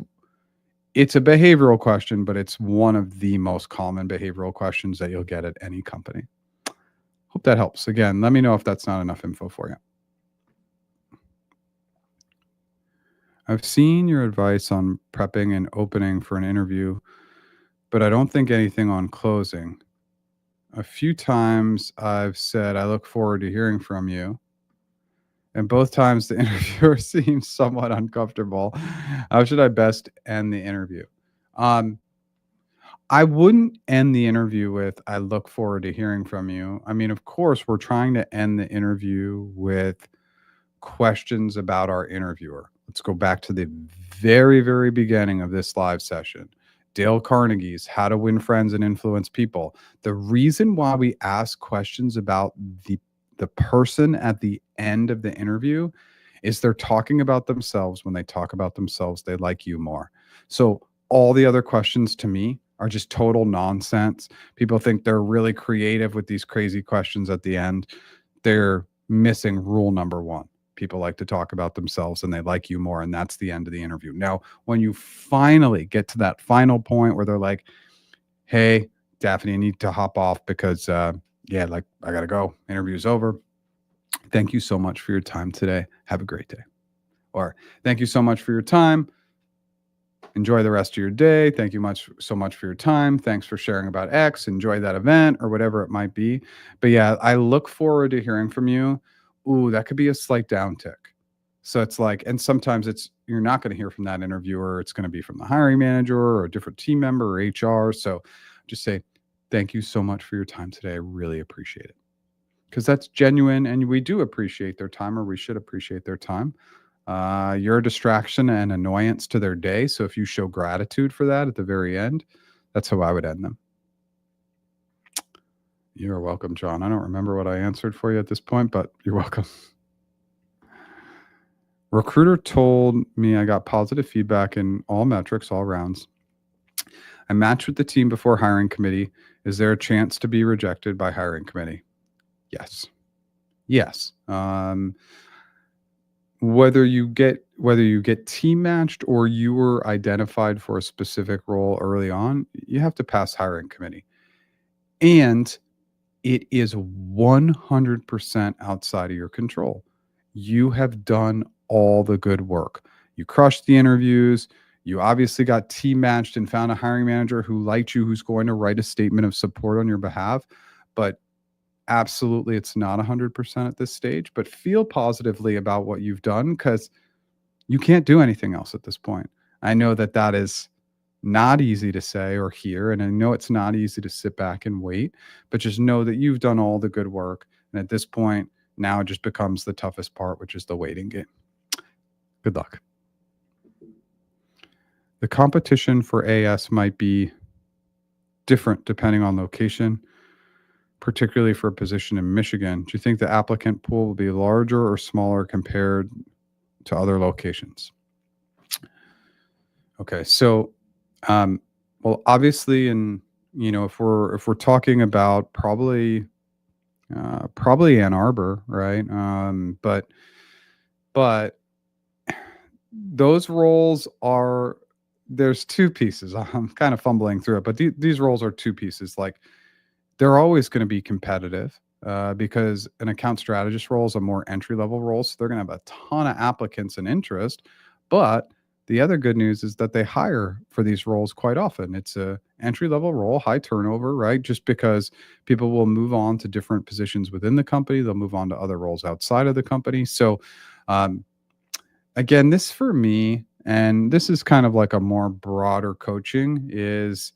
it's a behavioral question, but it's one of the most common behavioral questions that you'll get at any company. Hope that helps. Again, let me know if that's not enough info for you. I've seen your advice on prepping and opening for an interview, but I don't think anything on closing. A few times I've said, I look forward to hearing from you. And both times the interviewer seems somewhat uncomfortable. How should I best end the interview? I wouldn't end the interview with, I look forward to hearing from you. I mean, of course, we're trying to end the interview with questions about our interviewer. Let's go back to the very, very beginning of this live session. Dale Carnegie's How to Win Friends and Influence People. The reason why we ask questions about the person at the end of the interview is they're talking about themselves. When they talk about themselves, they like you more. So all the other questions to me are just total nonsense. People think they're really creative with these crazy questions at the end. They're missing rule number one. People like to talk about themselves and they like you more. And that's the end of the interview. Now, when you finally get to that final point where they're like, hey, Daphne, I need to hop off because, yeah, like I got to go. Interview's over. Thank you so much for your time today. Have a great day. Or thank you so much for your time. Enjoy the rest of your day. Thank you so much for your time. Thanks for sharing about X. Enjoy that event or whatever it might be. But yeah, I look forward to hearing from you. Ooh, that could be a slight downtick. So it's like, and sometimes you're not going to hear from that interviewer. It's going to be from the hiring manager or a different team member or HR. So just say, thank you so much for your time today. I really appreciate it. Because that's genuine and we do appreciate their time, or we should appreciate their time. You're a distraction and annoyance to their day. So if you show gratitude for that at the very end, that's how I would end them. You're welcome, John. I don't remember what I answered for you at this point, but you're welcome. Recruiter told me I got positive feedback in all metrics, all rounds. I matched with the team before hiring committee. Is there a chance to be rejected by hiring committee? Yes. Whether you get team matched or you were identified for a specific role early on, you have to pass hiring committee. And it is 100% outside of your control. You have done all the good work. You crushed the interviews. You obviously got team matched and found a hiring manager who liked you, who's going to write a statement of support on your behalf. But absolutely, it's not 100% at this stage. But feel positively about what you've done, because you can't do anything else at this point. I know that is not easy to say or hear, and I know it's not easy to sit back and wait, but just know that you've done all the good work. And at this point, now it just becomes the toughest part, which is the waiting game. Good luck. The competition for AS might be different depending on location, particularly for a position in Michigan. Do you think the applicant pool will be larger or smaller compared to other locations? Okay, so well, obviously, if we're talking about probably Ann Arbor, right? But those roles are, there's two pieces. I'm kind of fumbling through it, but these roles are two pieces. Like, they're always going to be competitive because an account strategist role is a more entry level role, so they're going to have a ton of applicants and interest. But the other good news is that they hire for these roles quite often. It's a entry level role, high turnover, right? Just because people will move on to different positions within the company, they'll move on to other roles outside of the company. So, again, this for me, and this is kind of like a more broader coaching, is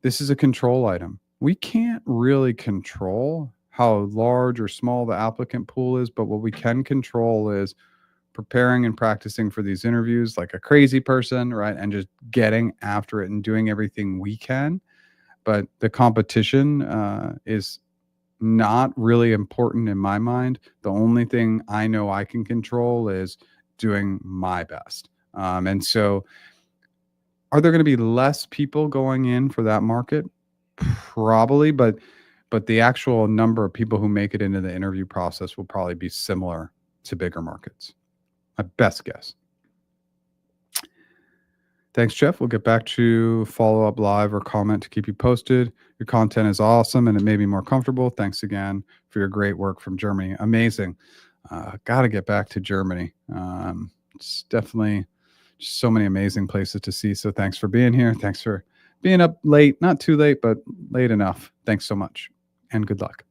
this is a control item. We can't really control how large or small the applicant pool is, but what we can control is preparing and practicing for these interviews like a crazy person, right? And just getting after it and doing everything we can. But the competition is not really important in my mind. The only thing I know I can control is doing my best. And so, are there going to be less people going in for that market? Probably, but the actual number of people who make it into the interview process will probably be similar to bigger markets. My best guess. Thanks, Jeff. We'll get back to follow up live or comment to keep you posted. Your content is awesome and it made me more comfortable. Thanks again for your great work from Germany. Amazing. Got to get back to Germany. It's definitely just so many amazing places to see. So thanks for being here. Thanks for being up late, not too late, but late enough. Thanks so much and good luck.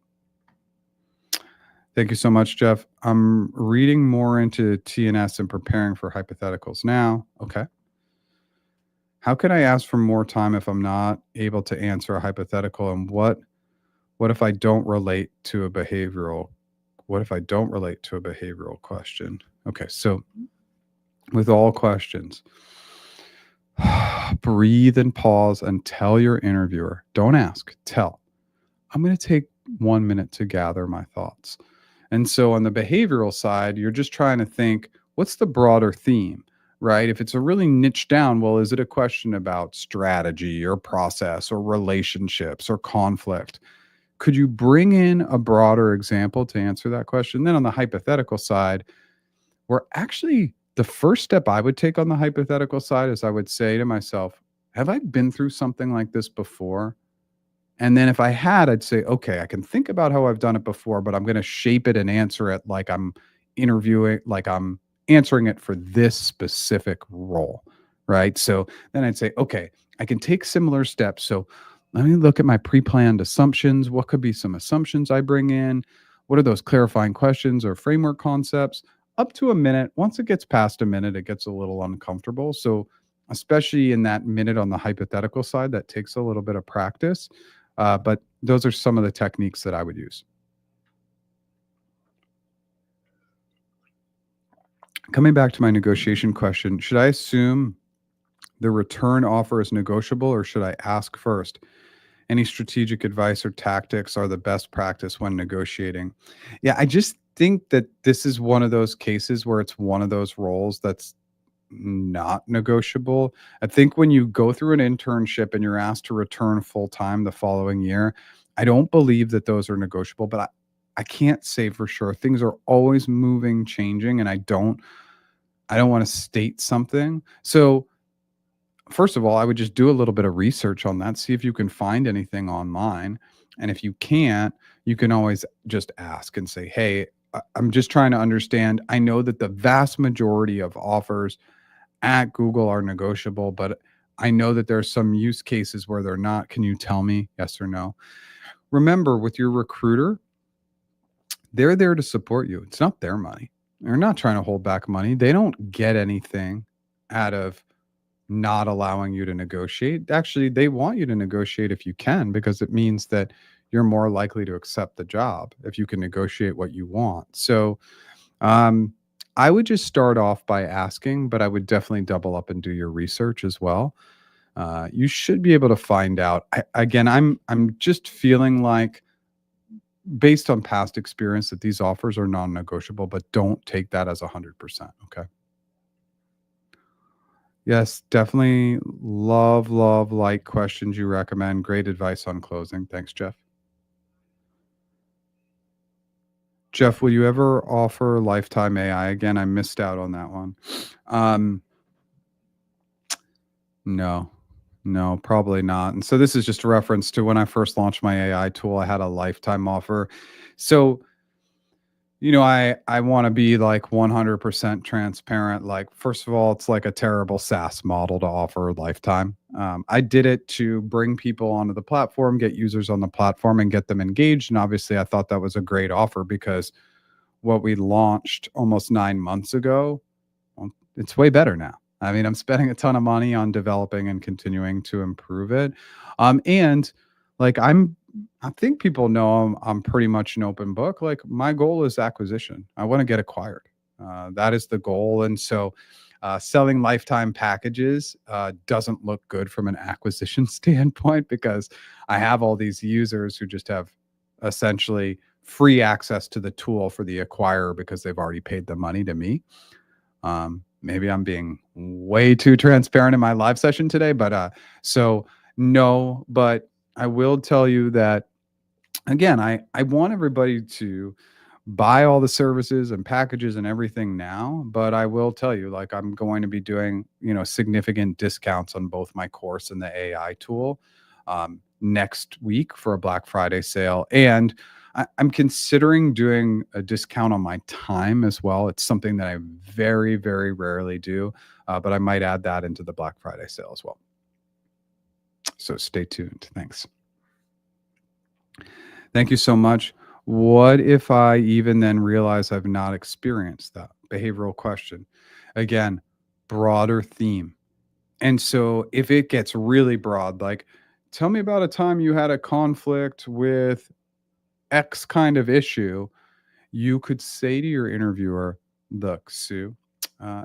Thank you so much, Jeff. I'm reading more into TNS and preparing for hypotheticals now. Okay. How can I ask for more time if I'm not able to answer a hypothetical? And what if I don't relate to a behavioral? What if I don't relate to a behavioral question? Okay, so with all questions, breathe and pause and tell your interviewer. Don't ask, tell. I'm going to take 1 minute to gather my thoughts. And so on the behavioral side, you're just trying to think, what's the broader theme, right? If it's a really niche down, well, is it a question about strategy or process or relationships or conflict? Could you bring in a broader example to answer that question? Then on the hypothetical side, where actually the first step I would take on the hypothetical side is I would say to myself, have I been through something like this before? And then if I had, I'd say, okay, I can think about how I've done it before, but I'm going to shape it and answer it like I'm interviewing, like I'm answering it for this specific role. Right. So then I'd say, okay, I can take similar steps. So let me look at my pre planned assumptions. What could be some assumptions I bring in? What are those clarifying questions or framework concepts? Up to a minute. Once it gets past a minute, it gets a little uncomfortable. So, especially in that minute on the hypothetical side, that takes a little bit of practice, but those are some of the techniques that I would use. Coming back to my negotiation question, should I assume the return offer is negotiable or should I ask first? Any strategic advice or tactics are the best practice when negotiating? Yeah, I just think that this is one of those cases where it's one of those roles that's not negotiable. I think when you go through an internship and you're asked to return full time the following year, I don't believe that those are negotiable, but I can't say for sure. Things are always moving, changing, and I don't want to state something. So first of all, I would just do a little bit of research on that, see if you can find anything online. And if you can't, you can always just ask and say, hey, I'm just trying to understand. I know that the vast majority of offers at Google are negotiable, but I know that there are some use cases where they're not. Can you tell me yes or no? Remember, with your recruiter, they're there to support you. It's not their money. They're not trying to hold back money. They don't get anything out of not allowing you to negotiate. Actually, they want you to negotiate if you can, because it means that you're more likely to accept the job if you can negotiate what you want. So, um, I would just start off by asking, but I would definitely double up and do your research as well. You should be able to find out. Again, I'm just feeling like, based on past experience, that these offers are non-negotiable, but don't take that as 100%. Okay. Yes, definitely love, love, like questions you recommend. Great advice on closing. Thanks, Jeff. Jeff, will you ever offer lifetime AI again? I missed out on that one. Um, no, no, probably not. And so this is just a reference to when I first launched my AI tool, I had a lifetime offer. So I want to be like 100% transparent. Like, first of all, it's like a terrible SaaS model to offer lifetime. I did it to bring people onto the platform, get users on the platform, and get them engaged. And obviously, I thought that was a great offer because what we launched almost 9 months ago, well, it's way better now. I mean, I'm spending a ton of money on developing and continuing to improve it. And like I think people know I'm pretty much an open book. Like, my goal is acquisition. I want to get acquired. That is the goal. And so selling lifetime packages doesn't look good from an acquisition standpoint, because I have all these users who just have essentially free access to the tool for the acquirer because they've already paid the money to me. Maybe I'm being way too transparent in my live session today, but so no, but I will tell you that, again, I want everybody to buy all the services and packages and everything now, but I will tell you, like, I'm going to be doing, significant discounts on both my course and the AI tool next week for a Black Friday sale. And I'm considering doing a discount on my time as well. It's something that I very, very rarely do, but I might add that into the Black Friday sale as well. So stay tuned. Thanks. Thank you so much. What if I even then realize I've not experienced that behavioral question? Again, broader theme. And so if it gets really broad, like, tell me about a time you had a conflict with X kind of issue, you could say to your interviewer, look, Sue, I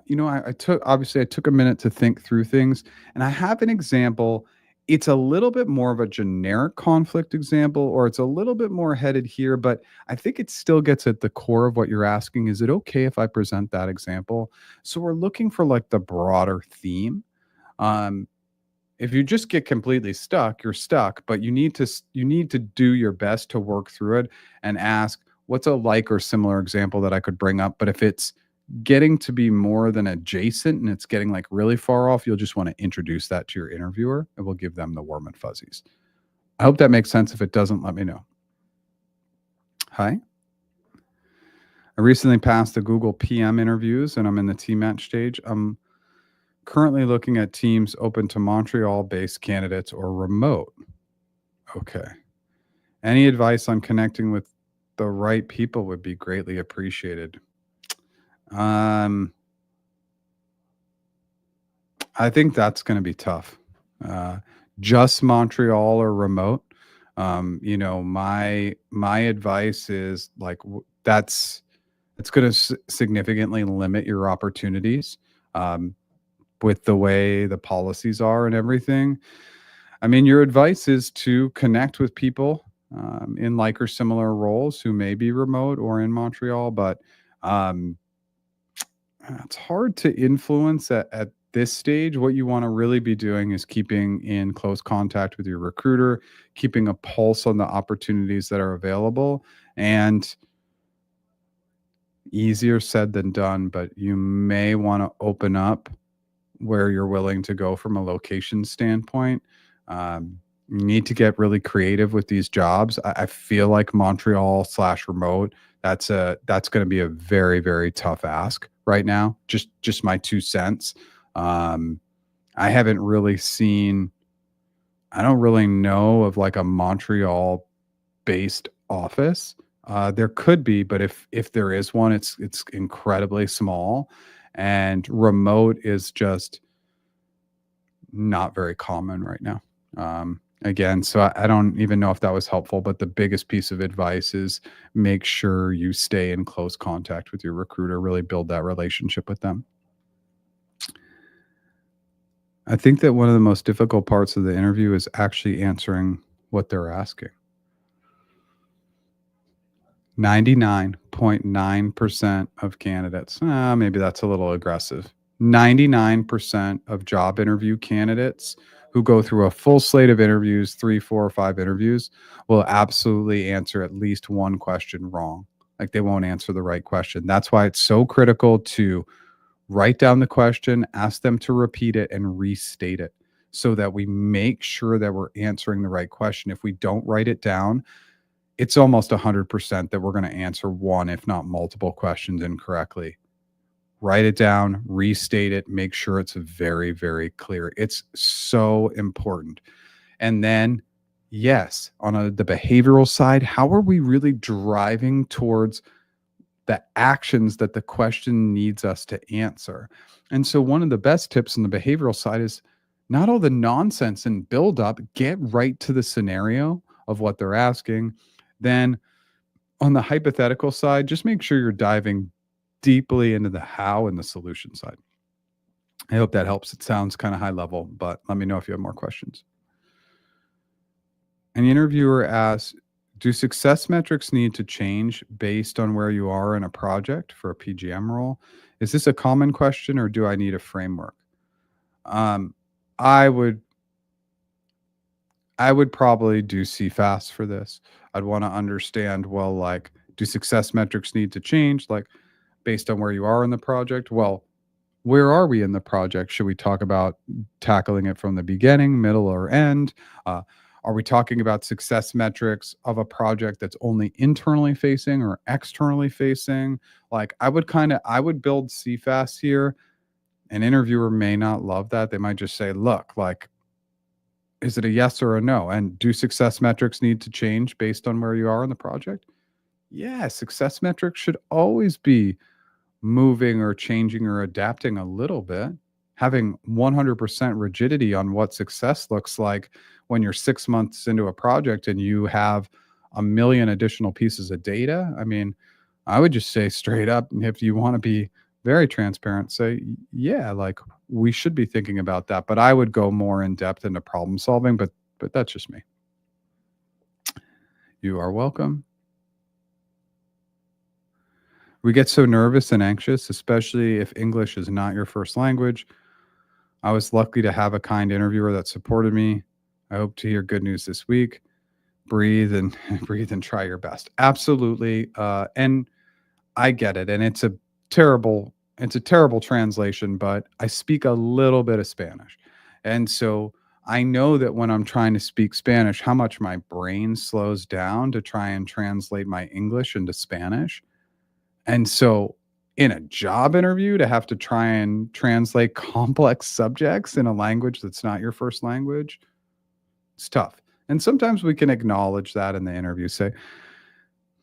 took a minute to think through things, and I have an example. it's a little bit more of a generic conflict example, or it's a little bit more headed here, but I think it still gets at the core of what you're asking. Is it okay if I present that example? So we're looking for like the broader theme. Um, if you just get completely stuck, you're stuck, but you need to do your best to work through it and ask, what's a like or similar example that I could bring up? But if it's getting to be more than adjacent and it's getting like really far off, you'll just want to introduce that to your interviewer and we'll give them the warm and fuzzies. I hope that makes sense. If it doesn't, let me know. Hi. I recently passed the Google PM interviews and I'm in the team match stage. I'm currently looking at teams open to Montreal-based candidates or remote. Okay. Any advice on connecting with the right people would be greatly appreciated. Um, I think that's going to be tough. Uh, just Montreal or remote. My advice is like that's it's going to significantly limit your opportunities um, with the way the policies are and everything. I mean, your advice is to connect with people in like or similar roles who may be remote or in Montreal, but um, it's hard to influence at this stage. What you want to really be doing is keeping in close contact with your recruiter, keeping a pulse on the opportunities that are available, and easier said than done, but you may want to open up where you're willing to go from a location standpoint. You need to get really creative with these jobs. I feel like Montreal slash remote. That's going to be a very very tough ask right now. Just my 2 cents. Um, I haven't really seen. I don't really know of like a Montreal based office. There could be, but if there is one, it's incredibly small, and remote is just not very common right now. Again, so I don't even know if that was helpful, but the biggest piece of advice is make sure you stay in close contact with your recruiter, really build that relationship with them. I think that one of the most difficult parts of the interview is actually answering what they're asking. 99.9% of candidates, maybe that's a little aggressive. 99% of job interview candidates who go through a full slate of interviews, 3, 4, or 5 interviews, will absolutely answer at least one question wrong. Like they won't answer the right question. That's why it's so critical to write down the question, ask them to repeat it, and restate it so that we make sure that we're answering the right question. If we don't write it down, it's almost 100% that we're going to answer one, if not multiple questions incorrectly. Write it down, restate it, make sure it's very, very clear. It's so important. And then, yes, on the behavioral side, how are we really driving towards the actions that the question needs us to answer? And so, one of the best tips on the behavioral side is not all the nonsense and build up, get right to the scenario of what they're asking. Then on the hypothetical side, just make sure you're diving deeply into the how and the solution side. I hope that helps. It sounds kind of high level, but let me know if you have more questions. An interviewer asks, do success metrics need to change based on where you are in a project for a PGM role? Is this a common question or do I need a framework? Um, I would I would probably do CFAS for this. I'd want to understand, well, like, do success metrics need to change, like, based on where you are in the project? Well, where are we in the project? Should we talk about tackling it from the beginning, middle, or end? Uh, are we talking about success metrics of a project that's only internally facing or externally facing? Like, I would build CFAS here. An interviewer may not love that. They might just say, look, like, is it a yes or a no? And do success metrics need to change based on where you are in the project? Yeah, success metrics should always be moving or changing or adapting a little bit. Having 100% rigidity on what success looks like when you're 6 months into a project and you have a million additional pieces of data. I mean, I would just say straight up, if you want to be very transparent, say, yeah, like we should be thinking about that. But I would go more in depth into problem solving, but that's just me. You are welcome. We get so nervous and anxious, especially if English is not your first language. I was lucky to have a kind interviewer that supported me. I hope to hear good news this week. Breathe and breathe and try your best. Absolutely. And I get it. And it's a terrible translation, but I speak a little bit of Spanish. And so I know that when I'm trying to speak Spanish, how much my brain slows down to try and translate my English into Spanish. And so in a job interview to have to try and translate complex subjects in a language that's not your first language, it's tough. And sometimes we can acknowledge that in the interview, say,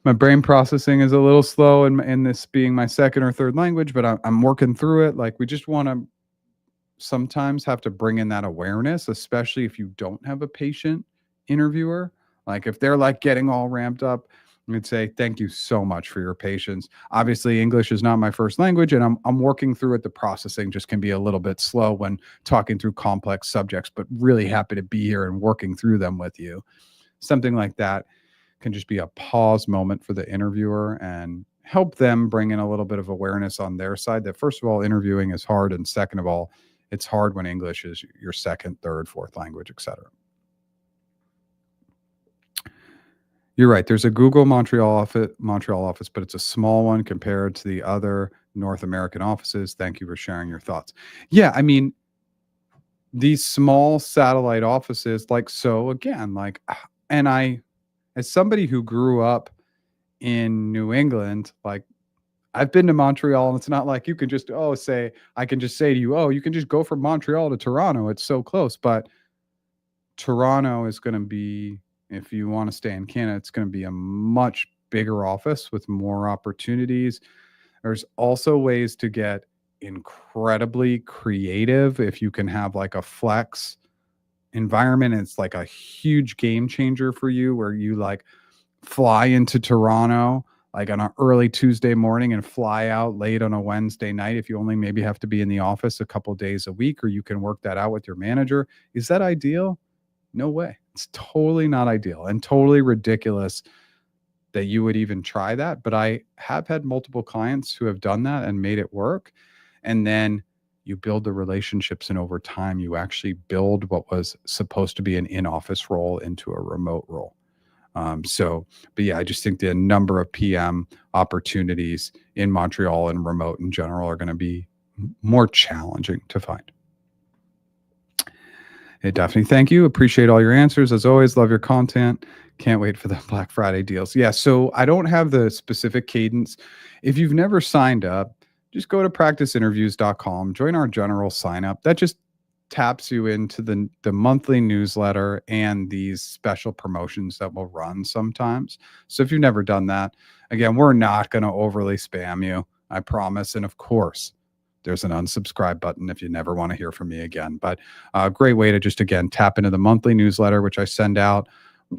my brain processing is a little slow in this being my second or third language, but I'm working through it. Like we just want to sometimes have to bring in that awareness, especially if you don't have a patient interviewer. Like if they're like getting all ramped up, we'd say, thank you so much for your patience. Obviously, English is not my first language, and I'm working through it. The processing just can be a little bit slow when talking through complex subjects, but really happy to be here and working through them with you. Something like that can just be a pause moment for the interviewer and help them bring in a little bit of awareness on their side that, first of all, interviewing is hard. And second of all, it's hard when English is your second, third, fourth language, etc. You're right. There's a Google Montreal office, but it's a small one compared to the other North American offices. Thank you for sharing your thoughts. Yeah, I mean, these small satellite offices, like, so again, like, and I, as somebody who grew up in New England, like, I've been to Montreal, and it's not like you can just, say, I can just say to you, you can just go from Montreal to Toronto. It's so close. But Toronto is going to be, if you want to stay in Canada, it's going to be a much bigger office with more opportunities. There's also ways to get incredibly creative if you can have like a flex environment. It's like a huge game changer for you where you like fly into Toronto like on an early Tuesday morning and fly out late on a Wednesday night if you only maybe have to be in the office a couple days a week, or you can work that out with your manager. Is that ideal? No way. It's totally not ideal and totally ridiculous that you would even try that. But I have had multiple clients who have done that and made it work. And then you build the relationships, and over time, you actually build what was supposed to be an in-office role into a remote role. But yeah, I just think the number of PM opportunities in Montreal and remote in general are going to be more challenging to find. Hey, Daphne, thank you. Appreciate all your answers. As always, love your content. Can't wait for the Black Friday deals. Yeah, so I don't have the specific cadence. If you've never signed up, just go to practiceinterviews.com, join our general sign up. That just taps you into the monthly newsletter and these special promotions that will run sometimes. So if you've never done that, again, we're not going to overly spam you, I promise. And of course, there's an unsubscribe button if you never want to hear from me again. But a great way to just, again, tap into the monthly newsletter, which I send out.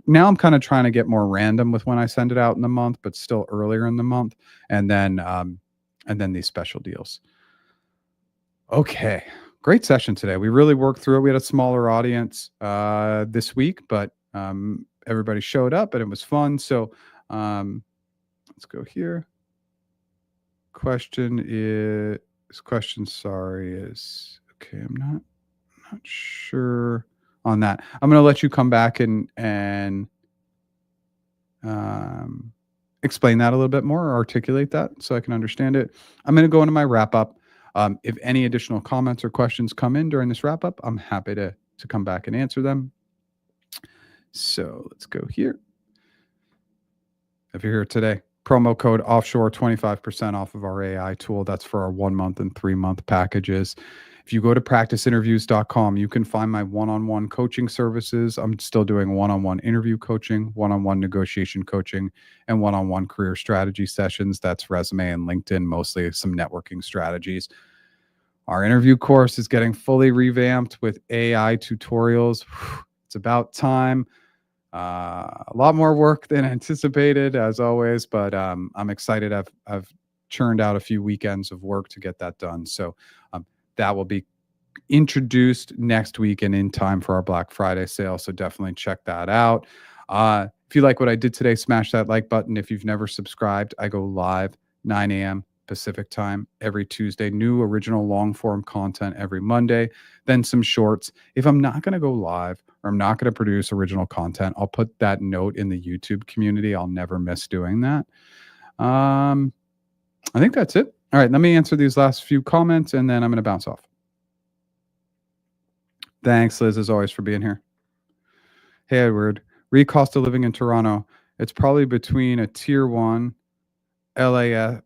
Now I'm kind of trying to get more random with when I send it out in the month, but still earlier in the month. And then these special deals. Okay. Great session today. We really worked through it. We had a smaller audience this week, but everybody showed up and it was fun. So let's go here. Question, sorry, is okay. I'm not sure on that. I'm going to let you come back and explain that a little bit more, or articulate that so I can understand it. I'm going to go into my wrap up. If any additional comments or questions come in during this wrap up, I'm happy to come back and answer them. So let's go here. If you're here today, promo code offshore, 25% off of our AI tool. That's for our 1 month and 3 month packages. If you go to practiceinterviews.com, you can find my one-on-one coaching services. I'm still doing one-on-one interview coaching, one-on-one negotiation coaching, and one-on-one career strategy sessions. That's resume and LinkedIn, mostly some networking strategies. Our interview course is getting fully revamped with AI tutorials. It's about time. A lot more work than anticipated, as always, but I'm excited. I've churned out a few weekends of work to get that done. So that will be introduced next week and in time for our Black Friday sale. So definitely check that out. If you like what I did today, smash that like button. If you've never subscribed, I go live 9 a.m. Pacific time every Tuesday. New original long form content every Monday, then some shorts. If I'm not going to go live or I'm not going to produce original content, I'll put that note in the YouTube community. I'll never miss doing that. I think that's it. All right, let me answer these last few comments and then I'm going to bounce off. Thanks, Liz, as always, for being here. Hey, Edward. Cost of living in Toronto. It's probably between a tier 1 LA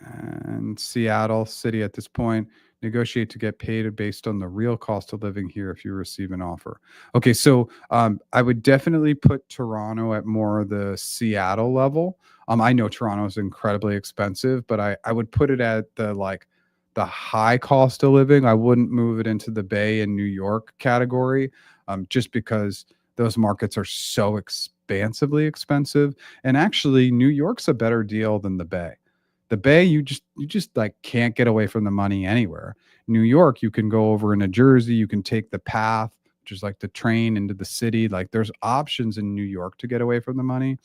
and Seattle city at this point. Negotiate to get paid based on the real cost of living here if you receive an offer. Okay, so I would definitely put Toronto at more of the Seattle level. I know Toronto is incredibly expensive, but I would put it at the high cost of living. I wouldn't move it into the Bay and New York category, just because those markets are so expansively expensive. And actually, New York's a better deal than the Bay. The Bay, you just like can't get away from the money anywhere. New York, you can go over into Jersey, you can take the path, which is like the train into the city. Like there's options in New York to get away from the money.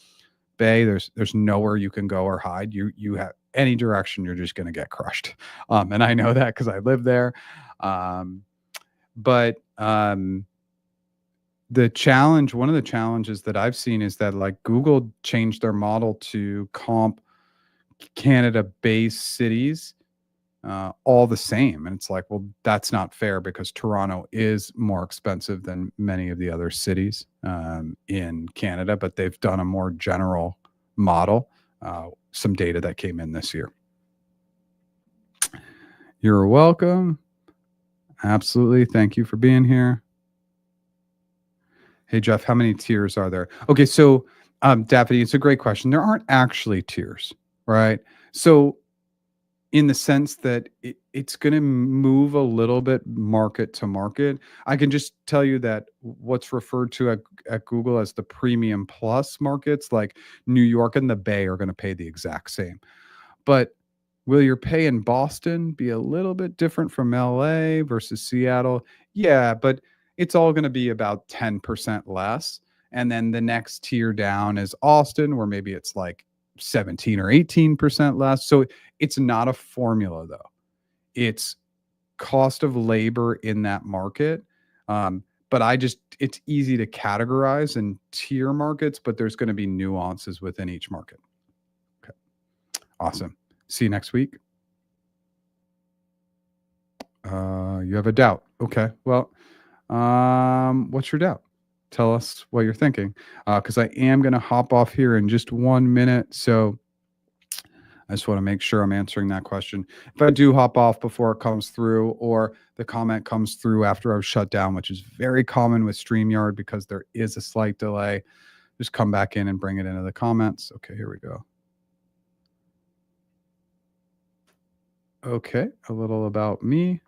Bay, there's nowhere you can go or hide. You have any direction, you're just going to get crushed. And I know that because I live there. But the challenge, one of the challenges that I've seen is that like Google changed their model to comp Canada-based cities all the same. And it's like, well, that's not fair because Toronto is more expensive than many of the other cities in Canada, but they've done a more general model. Some data that came in this year. You're welcome. Absolutely. Thank you for being here. Hey, Jeff, how many tiers are there? Okay, so Daphne, it's a great question. There aren't actually tiers, right? So in the sense that it's going to move a little bit market to market. I can just tell you that what's referred to at Google as the premium plus markets, like New York and the Bay, are going to pay the exact same. But will your pay in Boston be a little bit different from LA versus Seattle? Yeah, but it's all going to be about 10% less. And then the next tier down is Austin, where maybe it's like 17 or 18% less. So it's not a formula though. It's cost of labor in that market. But it's easy to categorize in tier markets, but there's going to be nuances within each market. Okay. Awesome. See you next week. You have a doubt. Okay. Well, what's your doubt? Tell us what you're thinking, because I am going to hop off here in just 1 minute. So I just want to make sure I'm answering that question. If I do hop off before it comes through or the comment comes through after I've shut down, which is very common with StreamYard because there is a slight delay, just come back in and bring it into the comments. Okay, here we go. Okay, a little about me.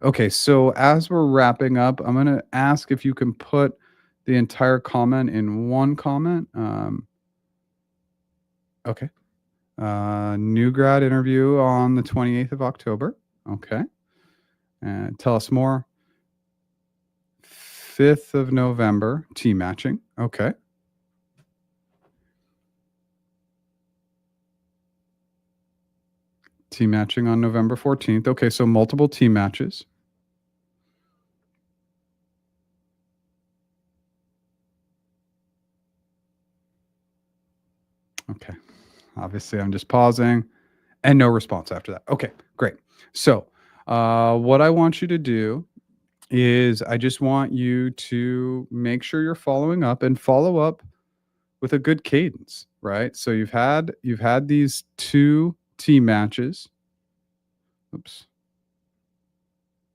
Okay, so as we're wrapping up, I'm going to ask if you can put the entire comment in one comment. Okay. New grad interview on the 28th of October. Okay. And tell us more. 5th of November, team matching. Okay. Team matching on November 14th. Okay, so multiple team matches. Okay. Obviously, I'm just pausing and no response after that. Okay, great. So what I want you to do is I just want you to make sure you're following up and follow up with a good cadence, right? So you've had these 2 team matches. Oops.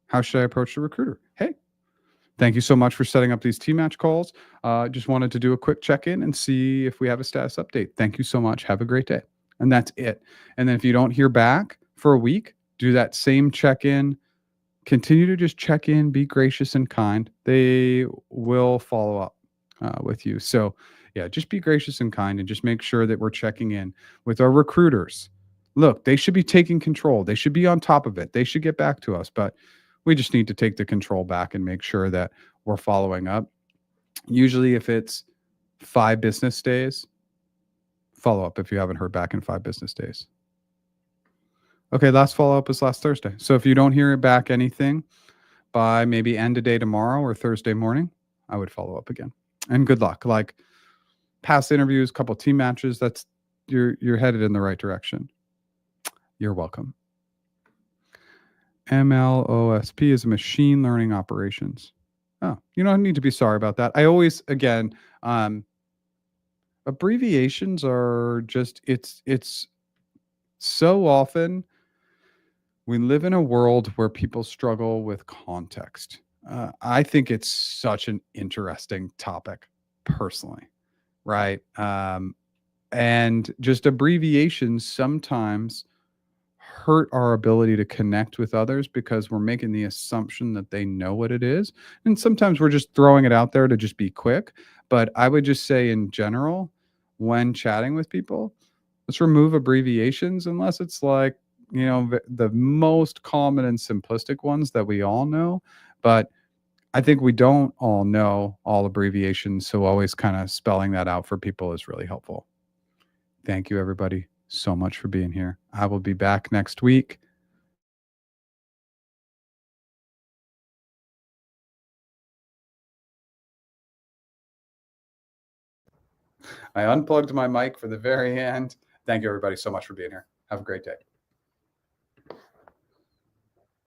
How should I approach the recruiter? Hey, thank you so much for setting up these team match calls. Just wanted to do a quick check-in and see if we have a status update. Thank you so much. Have a great day. And that's it. And then if you don't hear back for a week, do that same check-in. Continue to just check in, be gracious and kind. They will follow up with you. So yeah, just be gracious and kind and just make sure that we're checking in with our recruiters. look, they should be taking control. They should be on top of it. They should get back to us. But we just need to take the control back and make sure that we're following up. Usually, if it's 5 business days, follow up if you haven't heard back in 5 business days. Okay, last follow up was last Thursday. So if you don't hear back anything by maybe end of day tomorrow or Thursday morning, I would follow up again. And good luck. Like past interviews, couple team matches, that's you're headed in the right direction. You're welcome. MLOSP is machine learning operations. Oh, you don't need to be sorry about that. I always, again, abbreviations are just, it's so often we live in a world where people struggle with context. I think it's such an interesting topic personally, right? And just abbreviations sometimes hurt our ability to connect with others because we're making the assumption that they know what it is. And sometimes we're just throwing it out there to just be quick. But I would just say, in general, when chatting with people, let's remove abbreviations unless it's like, the most common and simplistic ones that we all know. But I think we don't all know all abbreviations. So always kind of spelling that out for people is really helpful. Thank you, everybody, so much for being here. I will be back next week. I unplugged my mic for the very end. Thank you, everybody, so much for being here. Have a great day.